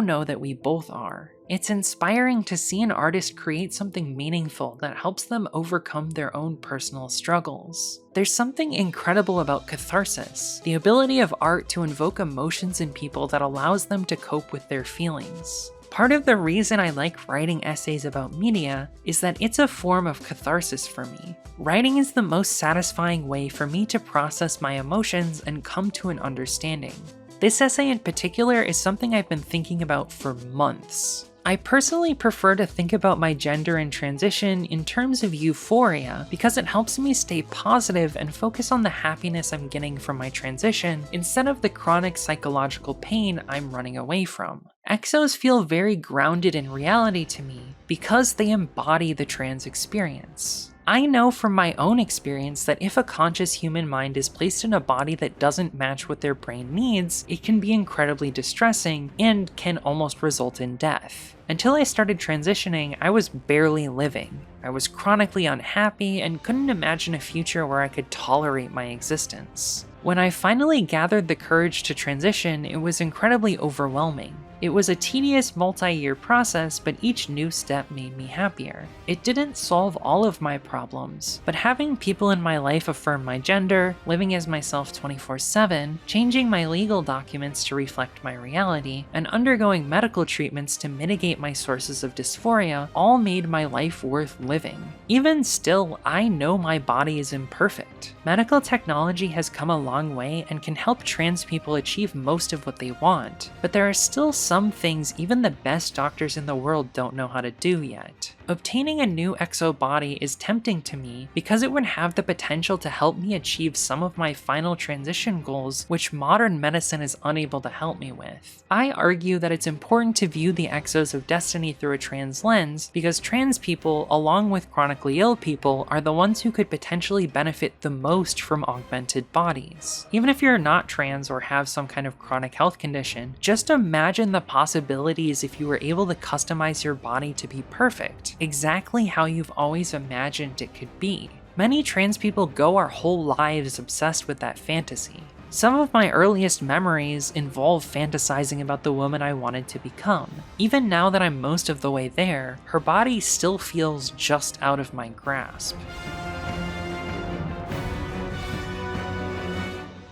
know that we both are. It's inspiring to see an artist create something meaningful that helps them overcome their own personal struggles. There's something incredible about catharsis, the ability of art to invoke emotions in people that allows them to cope with their feelings. Part of the reason I like writing essays about media is that it's a form of catharsis for me. Writing is the most satisfying way for me to process my emotions and come to an understanding. This essay in particular is something I've been thinking about for months. I personally prefer to think about my gender and transition in terms of euphoria because it helps me stay positive and focus on the happiness I'm getting from my transition instead of the chronic psychological pain I'm running away from. Exos feel very grounded in reality to me because they embody the trans experience. I know from my own experience that if a conscious human mind is placed in a body that doesn't match what their brain needs, it can be incredibly distressing and can almost result in death. Until I started transitioning, I was barely living. I was chronically unhappy and couldn't imagine a future where I could tolerate my existence. When I finally gathered the courage to transition, it was incredibly overwhelming. It was a tedious multi-year process, but each new step made me happier. It didn't solve all of my problems, but having people in my life affirm my gender, living as myself 24/7, changing my legal documents to reflect my reality, and undergoing medical treatments to mitigate my sources of dysphoria all made my life worth living. Even still, I know my body is imperfect. Medical technology has come a long way and can help trans people achieve most of what they want, but there are still some things even the best doctors in the world don't know how to do yet. Obtaining a new exobody is tempting to me because it would have the potential to help me achieve some of my final transition goals which modern medicine is unable to help me with. I argue that it's important to view the Exos of Destiny through a trans lens because trans people, along with chronically ill people, are the ones who could potentially benefit the most from augmented bodies. Even if you're not trans or have some kind of chronic health condition, just imagine the possibilities if you were able to customize your body to be perfect, exactly how you've always imagined it could be. Many trans people go our whole lives obsessed with that fantasy. Some of my earliest memories involve fantasizing about the woman I wanted to become. Even now that I'm most of the way there, her body still feels just out of my grasp.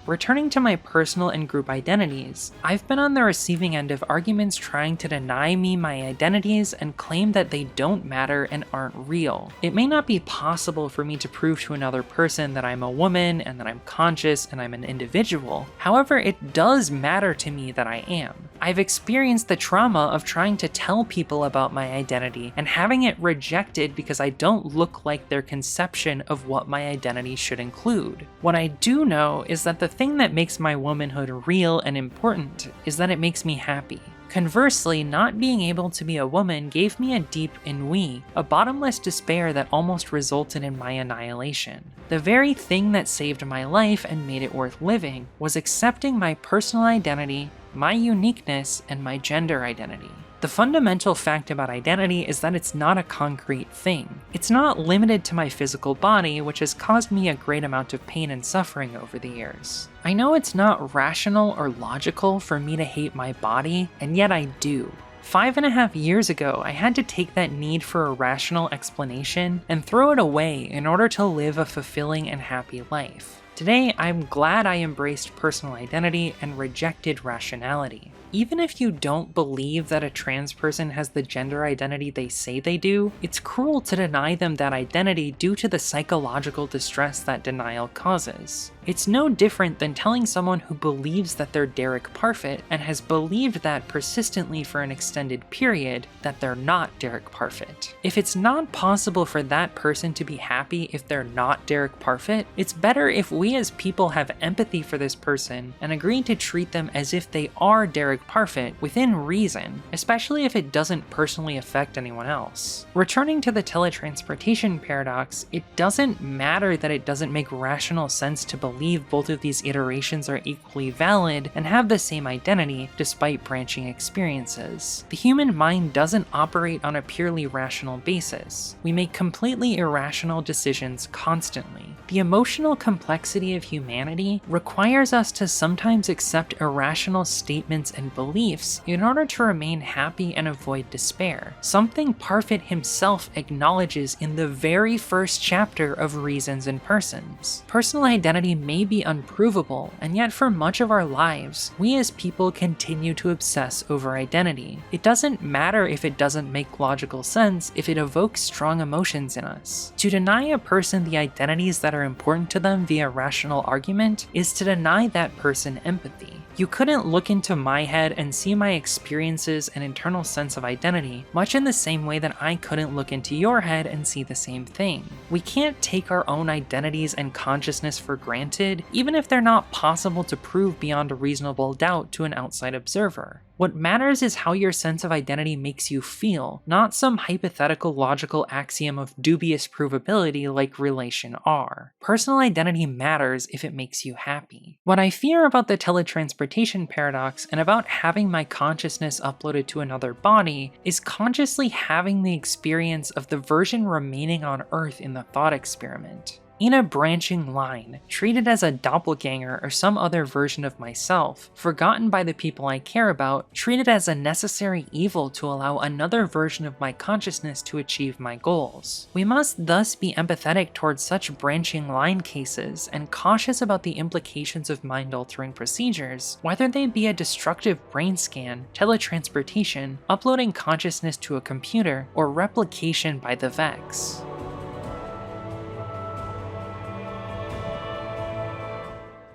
Returning to my personal and group identities, I've been on the receiving end of arguments trying to deny me my identities and claim that they don't matter and aren't real. It may not be possible for me to prove to another person that I'm a woman and that I'm conscious and I'm an individual. However, it does matter to me that I am. I've experienced the trauma of trying to tell people about my identity and having it rejected because I don't look like their conception of what my identity should include. What I do know is that the thing that makes my womanhood real and important is that it makes me happy. Conversely, not being able to be a woman gave me a deep ennui, a bottomless despair that almost resulted in my annihilation. The very thing that saved my life and made it worth living was accepting my personal identity, my uniqueness, and my gender identity. The fundamental fact about identity is that it's not a concrete thing. It's not limited to my physical body, which has caused me a great amount of pain and suffering over the years. I know it's not rational or logical for me to hate my body, and yet I do. 5.5 years ago, I had to take that need for a rational explanation and throw it away in order to live a fulfilling and happy life. Today, I'm glad I embraced personal identity and rejected rationality. Even if you don't believe that a trans person has the gender identity they say they do, it's cruel to deny them that identity due to the psychological distress that denial causes. It's no different than telling someone who believes that they're Derek Parfit and has believed that persistently for an extended period that they're not Derek Parfit. If it's not possible for that person to be happy if they're not Derek Parfit, it's better if we as people have empathy for this person and agree to treat them as if they are Derek Parfit within reason, especially if it doesn't personally affect anyone else. Returning to the teletransportation paradox, it doesn't matter that it doesn't make rational sense to believe both of these iterations are equally valid and have the same identity despite branching experiences. The human mind doesn't operate on a purely rational basis. We make completely irrational decisions constantly. The emotional complexity of humanity requires us to sometimes accept irrational statements and beliefs in order to remain happy and avoid despair, something Parfit himself acknowledges in the very first chapter of Reasons and Persons. Personal identity may be unprovable, and yet for much of our lives, we as people continue to obsess over identity. It doesn't matter if it doesn't make logical sense if it evokes strong emotions in us. To deny a person the identities that are important to them via rational argument is to deny that person empathy. You couldn't look into my head and see my experiences and internal sense of identity, much in the same way that I couldn't look into your head and see the same thing. We can't take our own identities and consciousness for granted, even if they're not possible to prove beyond a reasonable doubt to an outside observer. What matters is how your sense of identity makes you feel, not some hypothetical logical axiom of dubious provability like relation R. Personal identity matters if it makes you happy. What I fear about the teletransportation paradox and about having my consciousness uploaded to another body is consciously having the experience of the version remaining on Earth in the thought experiment. In a branching line, treated as a doppelganger or some other version of myself, forgotten by the people I care about, treated as a necessary evil to allow another version of my consciousness to achieve my goals. We must thus be empathetic towards such branching line cases and cautious about the implications of mind-altering procedures, whether they be a destructive brain scan, teletransportation, uploading consciousness to a computer, or replication by the Vex.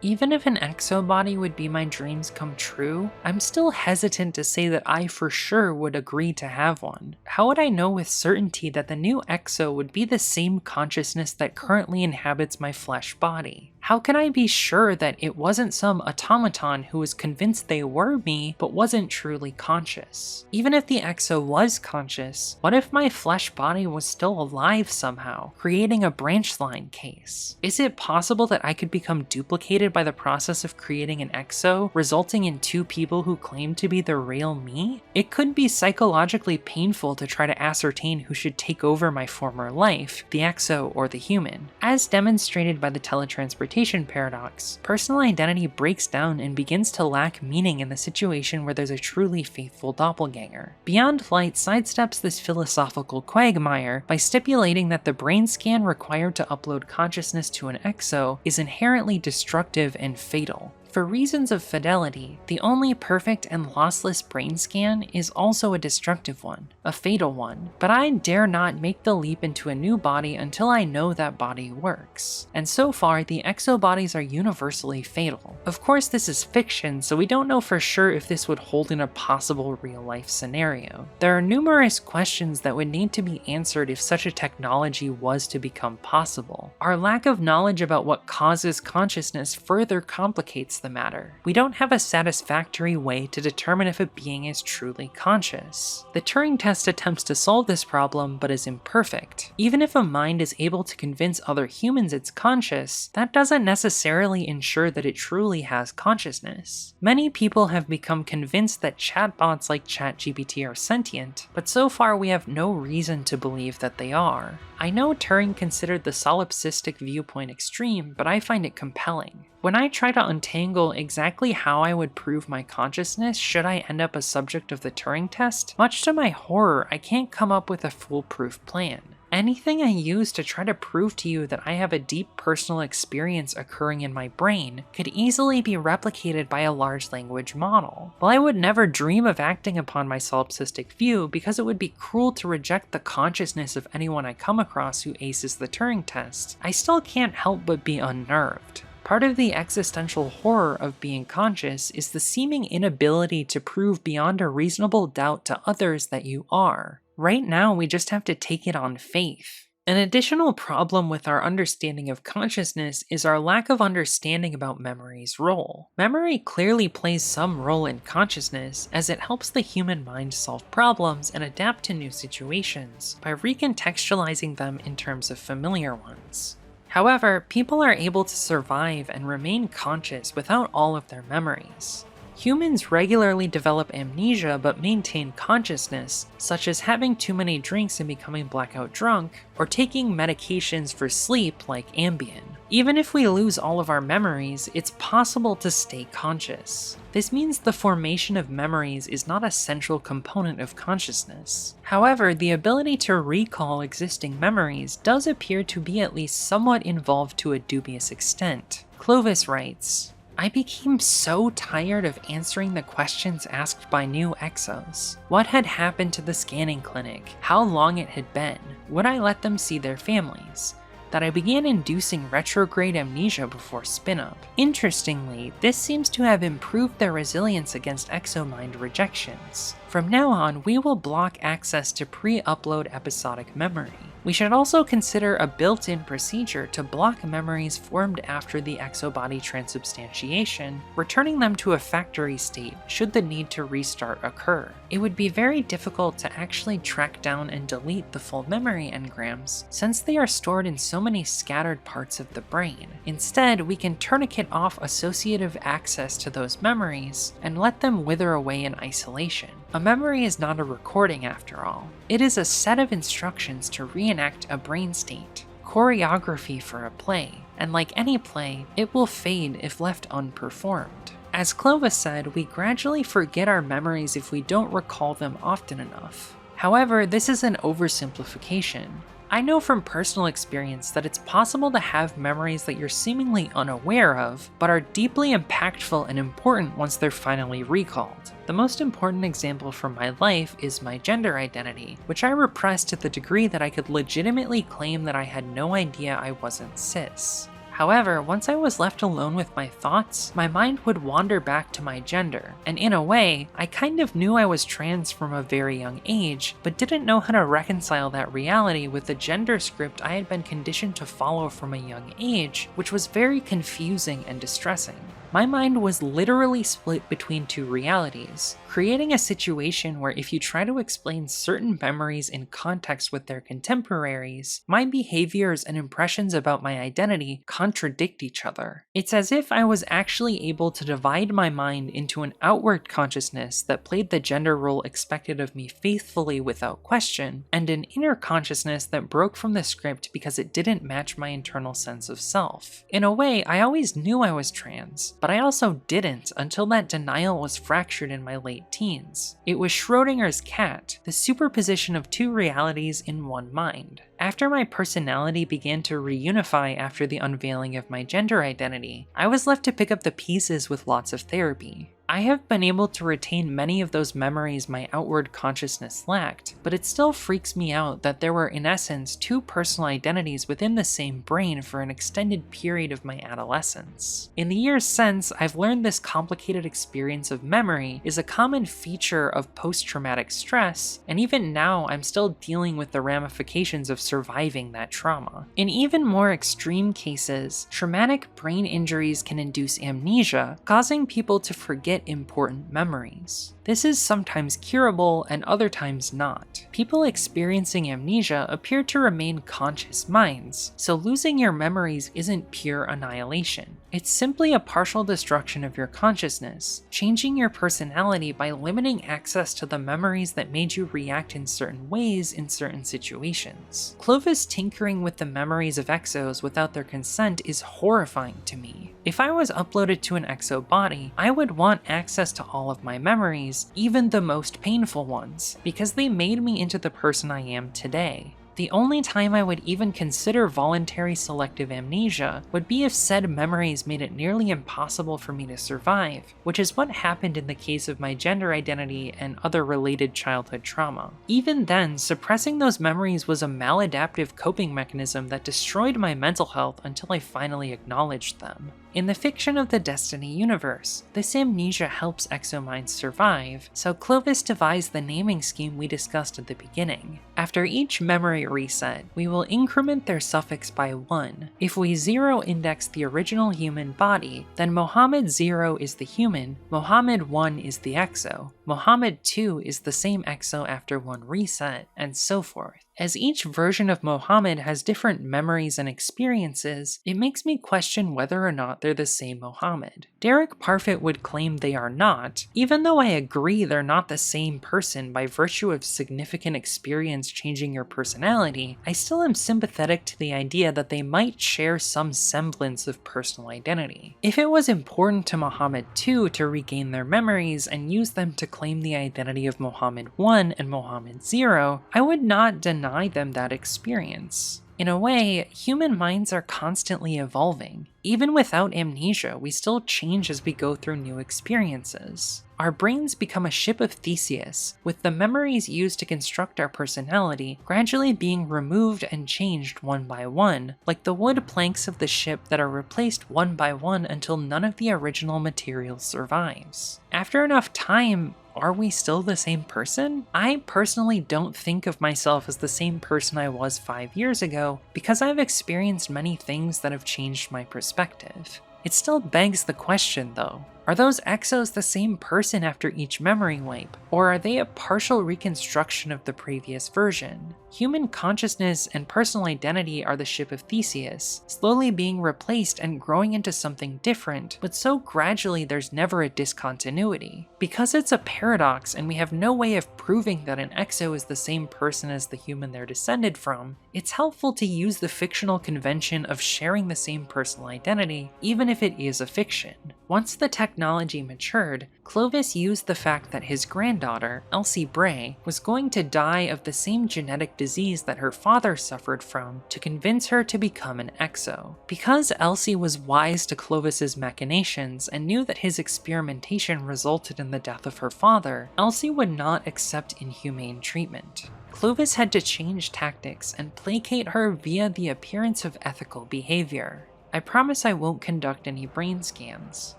Even if an exobody would be my dreams come true, I'm still hesitant to say that I for sure would agree to have one. How would I know with certainty that the new exo would be the same consciousness that currently inhabits my flesh body? How can I be sure that it wasn't some automaton who was convinced they were me but wasn't truly conscious? Even if the exo was conscious, what if my flesh body was still alive somehow, creating a branch line case? Is it possible that I could become duplicated by the process of creating an exo, resulting in two people who claim to be the real me? It could be psychologically painful to try to ascertain who should take over my former life, the exo or the human. As demonstrated by the teletransportation paradox, personal identity breaks down and begins to lack meaning in the situation where there's a truly faithful doppelganger. Beyond Light sidesteps this philosophical quagmire by stipulating that the brain scan required to upload consciousness to an exo is inherently destructive and fatal. For reasons of fidelity, the only perfect and lossless brain scan is also a destructive one, a fatal one, but I dare not make the leap into a new body until I know that body works. And so far, the exobodies are universally fatal. Of course, this is fiction, so we don't know for sure if this would hold in a possible real-life scenario. There are numerous questions that would need to be answered if such a technology was to become possible. Our lack of knowledge about what causes consciousness further complicates the matter. We don't have a satisfactory way to determine if a being is truly conscious. The Turing test attempts to solve this problem, but is imperfect. Even if a mind is able to convince other humans it's conscious, that doesn't necessarily ensure that it truly has consciousness. Many people have become convinced that chatbots like ChatGPT are sentient, but so far we have no reason to believe that they are. I know Turing considered the solipsistic viewpoint extreme, but I find it compelling. When I try to untangle exactly how I would prove my consciousness should I end up a subject of the Turing test, much to my horror, I can't come up with a foolproof plan. Anything I use to try to prove to you that I have a deep personal experience occurring in my brain could easily be replicated by a large language model. While I would never dream of acting upon my solipsistic view because it would be cruel to reject the consciousness of anyone I come across who aces the Turing test, I still can't help but be unnerved. Part of the existential horror of being conscious is the seeming inability to prove beyond a reasonable doubt to others that you are. Right now, we just have to take it on faith. An additional problem with our understanding of consciousness is our lack of understanding about memory's role. Memory clearly plays some role in consciousness, as it helps the human mind solve problems and adapt to new situations by recontextualizing them in terms of familiar ones. However, people are able to survive and remain conscious without all of their memories. Humans regularly develop amnesia but maintain consciousness, such as having too many drinks and becoming blackout drunk, or taking medications for sleep like Ambien. Even if we lose all of our memories, it's possible to stay conscious. This means the formation of memories is not a central component of consciousness. However, the ability to recall existing memories does appear to be at least somewhat involved to a dubious extent. Clovis writes, I became so tired of answering the questions asked by new Exos. What had happened to the scanning clinic? How long it had been? Would I let them see their families? That I began inducing retrograde amnesia before spin-up. Interestingly, this seems to have improved their resilience against Exomind rejections. From now on, we will block access to pre-upload episodic memory. We should also consider a built-in procedure to block memories formed after the Exobody transubstantiation, returning them to a factory state should the need to restart occur. It would be very difficult to actually track down and delete the full memory engrams, since they are stored in so many scattered parts of the brain. Instead, we can tourniquet off associative access to those memories and let them wither away in isolation. A memory is not a recording after all. It is a set of instructions to reenact a brain state, choreography for a play, and like any play, it will fade if left unperformed. As Clovis said, we gradually forget our memories if we don't recall them often enough. However, this is an oversimplification. I know from personal experience that it's possible to have memories that you're seemingly unaware of, but are deeply impactful and important once they're finally recalled. The most important example from my life is my gender identity, which I repressed to the degree that I could legitimately claim that I had no idea I wasn't cis. However, once I was left alone with my thoughts, my mind would wander back to my gender, and in a way, I kind of knew I was trans from a very young age, but didn't know how to reconcile that reality with the gender script I had been conditioned to follow from a young age, which was very confusing and distressing. My mind was literally split between two realities, creating a situation where if you try to explain certain memories in context with their contemporaries, my behaviors and impressions about my identity contradict each other. It's as if I was actually able to divide my mind into an outward consciousness that played the gender role expected of me faithfully without question, and an inner consciousness that broke from the script because it didn't match my internal sense of self. In a way, I always knew I was trans, but I also didn't until that denial was fractured in my late teens. It was Schrodinger's cat, the superposition of two realities in one mind. After my personality began to reunify after the unveiling of my gender identity, I was left to pick up the pieces with lots of therapy. I have been able to retain many of those memories my outward consciousness lacked, but it still freaks me out that there were in essence two personal identities within the same brain for an extended period of my adolescence. In the years since, I've learned this complicated experience of memory is a common feature of post-traumatic stress, and even now I'm still dealing with the ramifications of surviving that trauma. In even more extreme cases, traumatic brain injuries can induce amnesia, causing people to forget important memories. This is sometimes curable and other times not. People experiencing amnesia appear to remain conscious minds, so losing your memories isn't pure annihilation. It's simply a partial destruction of your consciousness, changing your personality by limiting access to the memories that made you react in certain ways in certain situations. Clovis tinkering with the memories of Exos without their consent is horrifying to me. If I was uploaded to an Exobody, I would want access to all of my memories, even the most painful ones, because they made me into the person I am today. The only time I would even consider voluntary selective amnesia would be if said memories made it nearly impossible for me to survive, which is what happened in the case of my gender identity and other related childhood trauma. Even then, suppressing those memories was a maladaptive coping mechanism that destroyed my mental health until I finally acknowledged them. In the fiction of the Destiny universe, this amnesia helps Exominds survive, so Clovis devised the naming scheme we discussed at the beginning. After each memory reset, we will increment their suffix by 1. If we 0 index the original human body, then Mohammed 0 is the human, Mohammed 1 is the Exo, Mohammed 2 is the same Exo after one reset, and so forth. As each version of Mohammed has different memories and experiences, it makes me question whether or not they're the same Mohammed. Derek Parfit would claim they are not, even though I agree they're not the same person by virtue of significant experience changing your personality. I still am sympathetic to the idea that they might share some semblance of personal identity. If it was important to Mohammed 2 to regain their memories and use them to claim the identity of Mohammed 1 and Mohammed 0, I would not deny them that experience. In a way, human minds are constantly evolving. Even without amnesia, we still change as we go through new experiences. Our brains become a ship of Theseus, with the memories used to construct our personality gradually being removed and changed one by one, like the wood planks of the ship that are replaced one by one until none of the original material survives. After enough time, are we still the same person? I personally don't think of myself as the same person I was 5 years ago because I've experienced many things that have changed my perspective. It still begs the question though, are those Exos the same person after each memory wipe, or are they a partial reconstruction of the previous version? Human consciousness and personal identity are the ship of Theseus, slowly being replaced and growing into something different, but so gradually there's never a discontinuity. Because it's a paradox and we have no way of proving that an Exo is the same person as the human they're descended from, it's helpful to use the fictional convention of sharing the same personal identity, even if it is a fiction. Once the technology matured, Clovis used the fact that his granddaughter, Elsie Bray, was going to die of the same genetic disease that her father suffered from to convince her to become an Exo. Because Elsie was wise to Clovis's machinations and knew that his experimentation resulted in the death of her father, Elsie would not accept inhumane treatment. Clovis had to change tactics and placate her via the appearance of ethical behavior. I promise I won't conduct any brain scans.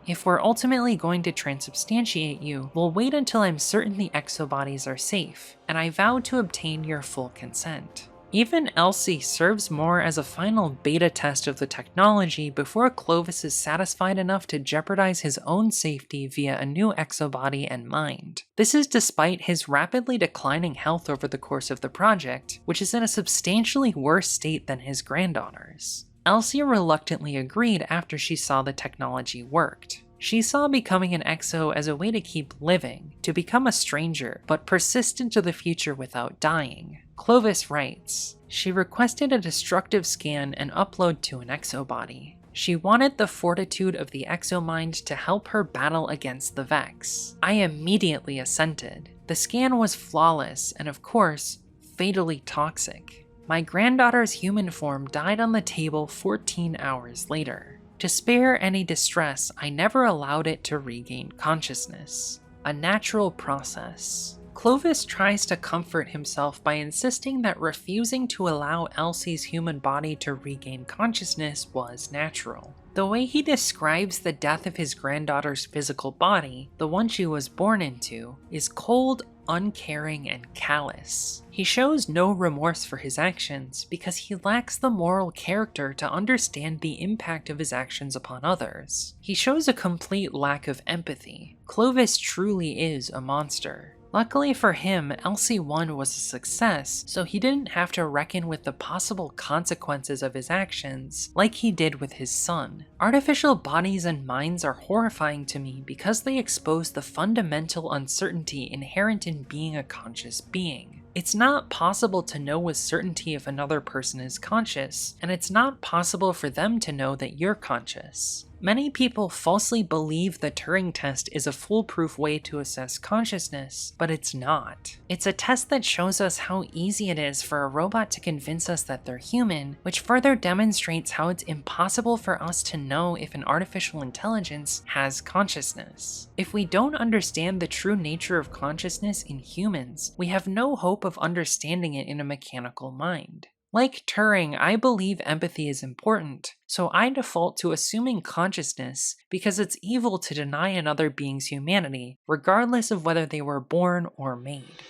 If we're ultimately going to transubstantiate you, we'll wait until I'm certain the Exobodies are safe, and I vow to obtain your full consent. Even Elsie serves more as a final beta test of the technology before Clovis is satisfied enough to jeopardize his own safety via a new Exobody and mind. This is despite his rapidly declining health over the course of the project, which is in a substantially worse state than his granddaughter's. Elsie reluctantly agreed after she saw the technology worked. She saw becoming an Exo as a way to keep living, to become a stranger, but persist into the future without dying. Clovis writes, she requested a destructive scan and upload to an Exobody. She wanted the fortitude of the Exomind to help her battle against the Vex. I immediately assented. The scan was flawless and, of course, fatally toxic. My granddaughter's human form died on the table 14 hours later. To spare any distress, I never allowed it to regain consciousness. A natural process. Clovis tries to comfort himself by insisting that refusing to allow Elsie's human body to regain consciousness was natural. The way he describes the death of his granddaughter's physical body, the one she was born into, is cold, uncaring, and callous. He shows no remorse for his actions because he lacks the moral character to understand the impact of his actions upon others. He shows a complete lack of empathy. Clovis truly is a monster. Luckily for him, Elsie 1 was a success, so he didn't have to reckon with the possible consequences of his actions like he did with his son. Artificial bodies and minds are horrifying to me because they expose the fundamental uncertainty inherent in being a conscious being. It's not possible to know with certainty if another person is conscious, and it's not possible for them to know that you're conscious. Many people falsely believe the Turing test is a foolproof way to assess consciousness, but it's not. It's a test that shows us how easy it is for a robot to convince us that they're human, which further demonstrates how it's impossible for us to know if an artificial intelligence has consciousness. If we don't understand the true nature of consciousness in humans, we have no hope of understanding it in a mechanical mind. Like Turing, I believe empathy is important, so I default to assuming consciousness because it's evil to deny another being's humanity, regardless of whether they were born or made.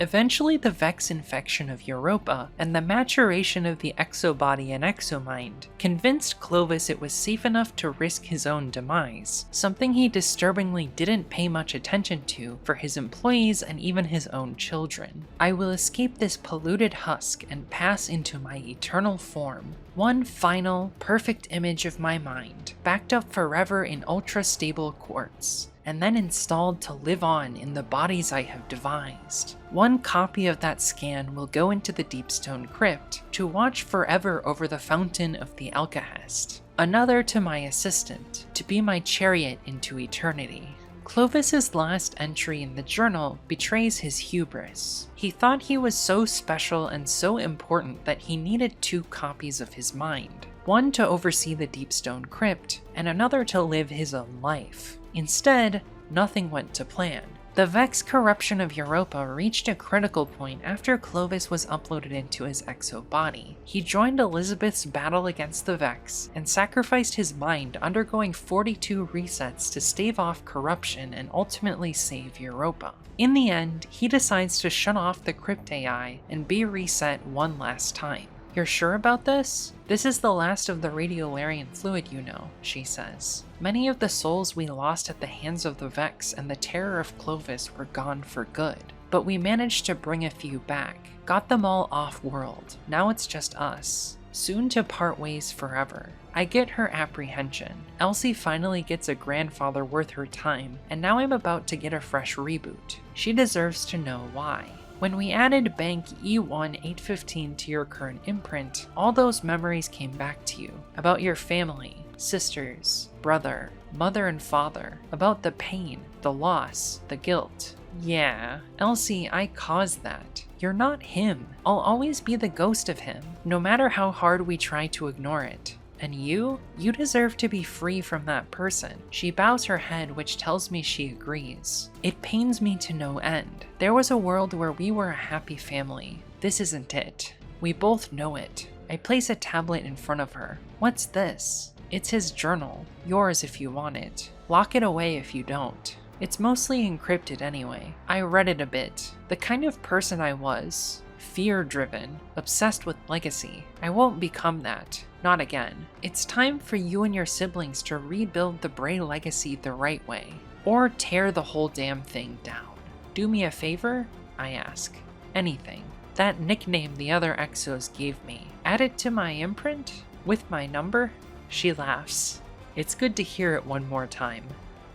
Eventually, the Vex infection of Europa and the maturation of the Exobody and Exomind convinced Clovis it was safe enough to risk his own demise, something he disturbingly didn't pay much attention to for his employees and even his own children. I will escape this polluted husk and pass into my eternal form, one final, perfect image of my mind, backed up forever in ultra-stable quartz, and then installed to live on in the bodies I have devised. One copy of that scan will go into the Deepstone Crypt to watch forever over the fountain of the Alkahest. Another to my assistant, to be my chariot into eternity. Clovis's last entry in the journal betrays his hubris. He thought he was so special and so important that he needed 2 copies of his mind, one to oversee the Deepstone Crypt, and another to live his own life. Instead, nothing went to plan. The Vex corruption of Europa reached a critical point after Clovis was uploaded into his Exobody. He joined Elizabeth's battle against the Vex and sacrificed his mind, undergoing 42 resets to stave off corruption and ultimately save Europa. In the end, he decides to shut off the Crypt AI and be reset one last time. "You're sure about this? This is the last of the radiolarian fluid, you know," she says. "Many of the souls we lost at the hands of the Vex and the terror of Clovis were gone for good. But we managed to bring a few back, got them all off-world. Now it's just us, soon to part ways forever." I get her apprehension. Elsie finally gets a grandfather worth her time, and now I'm about to get a fresh reboot. She deserves to know why. When we added bank E1815 to your current imprint, all those memories came back to you, about your family, sisters, brother, mother and father, about the pain, the loss, the guilt. Yeah, Elsie, I caused that. You're not him. I'll always be the ghost of him, no matter how hard we try to ignore it. And you deserve to be free from that person. She bows her head, which tells me she agrees. It pains me to no end. There was a world where we were a happy family. This isn't it. We both know it. I place a tablet in front of her. What's this? It's his journal. Yours if you want it. Lock it away if you don't. It's mostly encrypted anyway. I read it a bit. The kind of person I was. Fear-driven, obsessed with legacy. I won't become that. Not again. It's time for you and your siblings to rebuild the Bray legacy the right way, or tear the whole damn thing down. Do me a favor? I ask. Anything. That nickname the other Exos gave me. Add it to my imprint? With my number? She laughs. It's good to hear it one more time.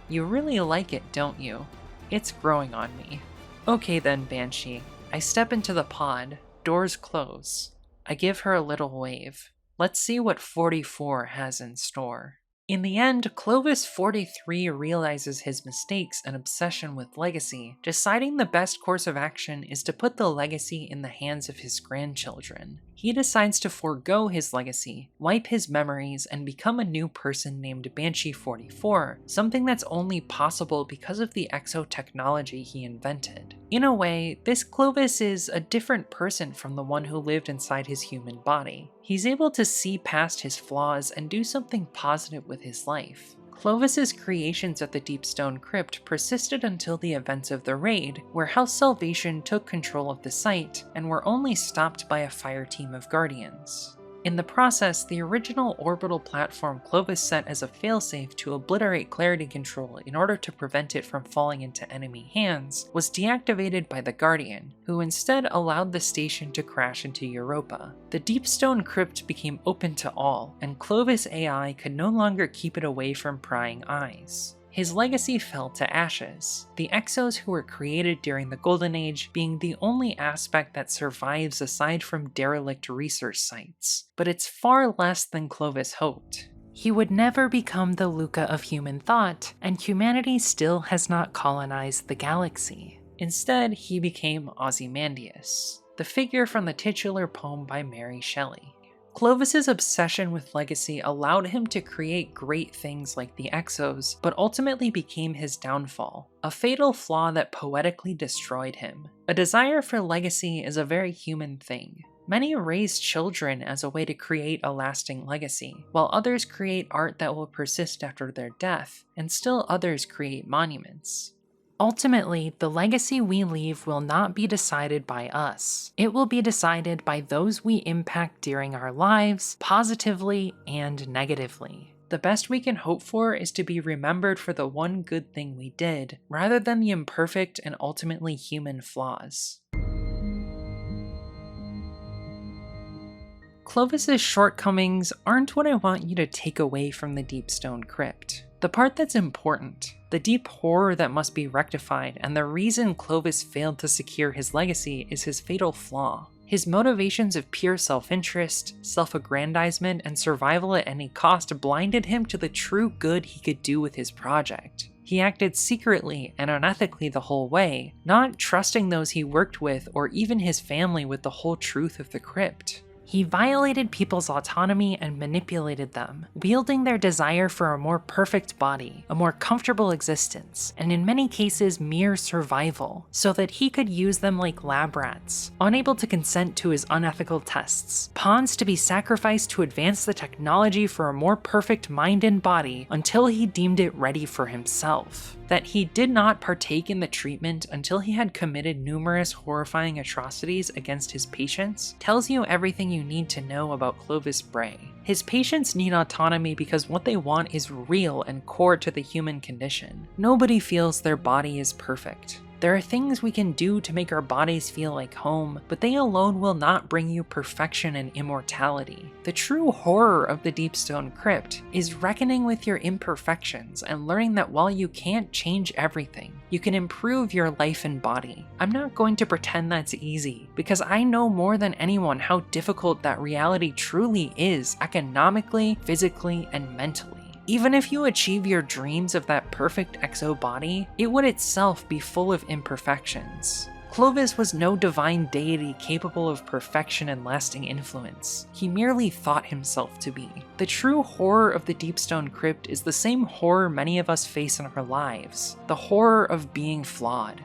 You really like it, don't you? It's growing on me. Okay then, Banshee. I step into the pod. Doors close. I give her a little wave. Let's see what 44 has in store. In the end, Clovis 43 realizes his mistakes and obsession with legacy, deciding the best course of action is to put the legacy in the hands of his grandchildren. He decides to forego his legacy, wipe his memories, and become a new person named Banshee 44, something that's only possible because of the exo technology he invented. In a way, this Clovis is a different person from the one who lived inside his human body. He's able to see past his flaws and do something positive with his life. Clovis's creations at the Deepstone Crypt persisted until the events of the raid, where House Salvation took control of the site and were only stopped by a fire team of guardians. In the process, the original orbital platform Clovis set as a failsafe to obliterate Clarity Control in order to prevent it from falling into enemy hands was deactivated by the Guardian, who instead allowed the station to crash into Europa. The Deepstone Crypt became open to all, and Clovis AI could no longer keep it away from prying eyes. His legacy fell to ashes, the Exos who were created during the Golden Age being the only aspect that survives aside from derelict research sites. But it's far less than Clovis hoped. He would never become the Luca of human thought, and humanity still has not colonized the galaxy. Instead, he became Ozymandias, the figure from the titular poem by Mary Shelley. Clovis's obsession with legacy allowed him to create great things like the Exos, but ultimately became his downfall, a fatal flaw that poetically destroyed him. A desire for legacy is a very human thing. Many raise children as a way to create a lasting legacy, while others create art that will persist after their death, and still others create monuments. Ultimately, the legacy we leave will not be decided by us. It will be decided by those we impact during our lives, positively and negatively. The best we can hope for is to be remembered for the one good thing we did, rather than the imperfect and ultimately human flaws. Clovis's shortcomings aren't what I want you to take away from the Deepstone Crypt. The part that's important, the deep horror that must be rectified, and the reason Clovis failed to secure his legacy is his fatal flaw. His motivations of pure self-interest, self-aggrandizement, and survival at any cost blinded him to the true good he could do with his project. He acted secretly and unethically the whole way, not trusting those he worked with or even his family with the whole truth of the crypt. He violated people's autonomy and manipulated them, wielding their desire for a more perfect body, a more comfortable existence, and in many cases mere survival, so that he could use them like lab rats, unable to consent to his unethical tests, pawns to be sacrificed to advance the technology for a more perfect mind and body until he deemed it ready for himself. That he did not partake in the treatment until he had committed numerous horrifying atrocities against his patients tells you everything you need to know about Clovis Bray. His patients need autonomy because what they want is real and core to the human condition. Nobody feels their body is perfect. There are things we can do to make our bodies feel like home, but they alone will not bring you perfection and immortality. The true horror of the Deepstone Crypt is reckoning with your imperfections and learning that while you can't change everything, you can improve your life and body. I'm not going to pretend that's easy, because I know more than anyone how difficult that reality truly is economically, physically, and mentally. Even if you achieve your dreams of that perfect exo body, it would itself be full of imperfections. Clovis was no divine deity capable of perfection and lasting influence. He merely thought himself to be. The true horror of the Deepstone Crypt is the same horror many of us face in our lives, the horror of being flawed.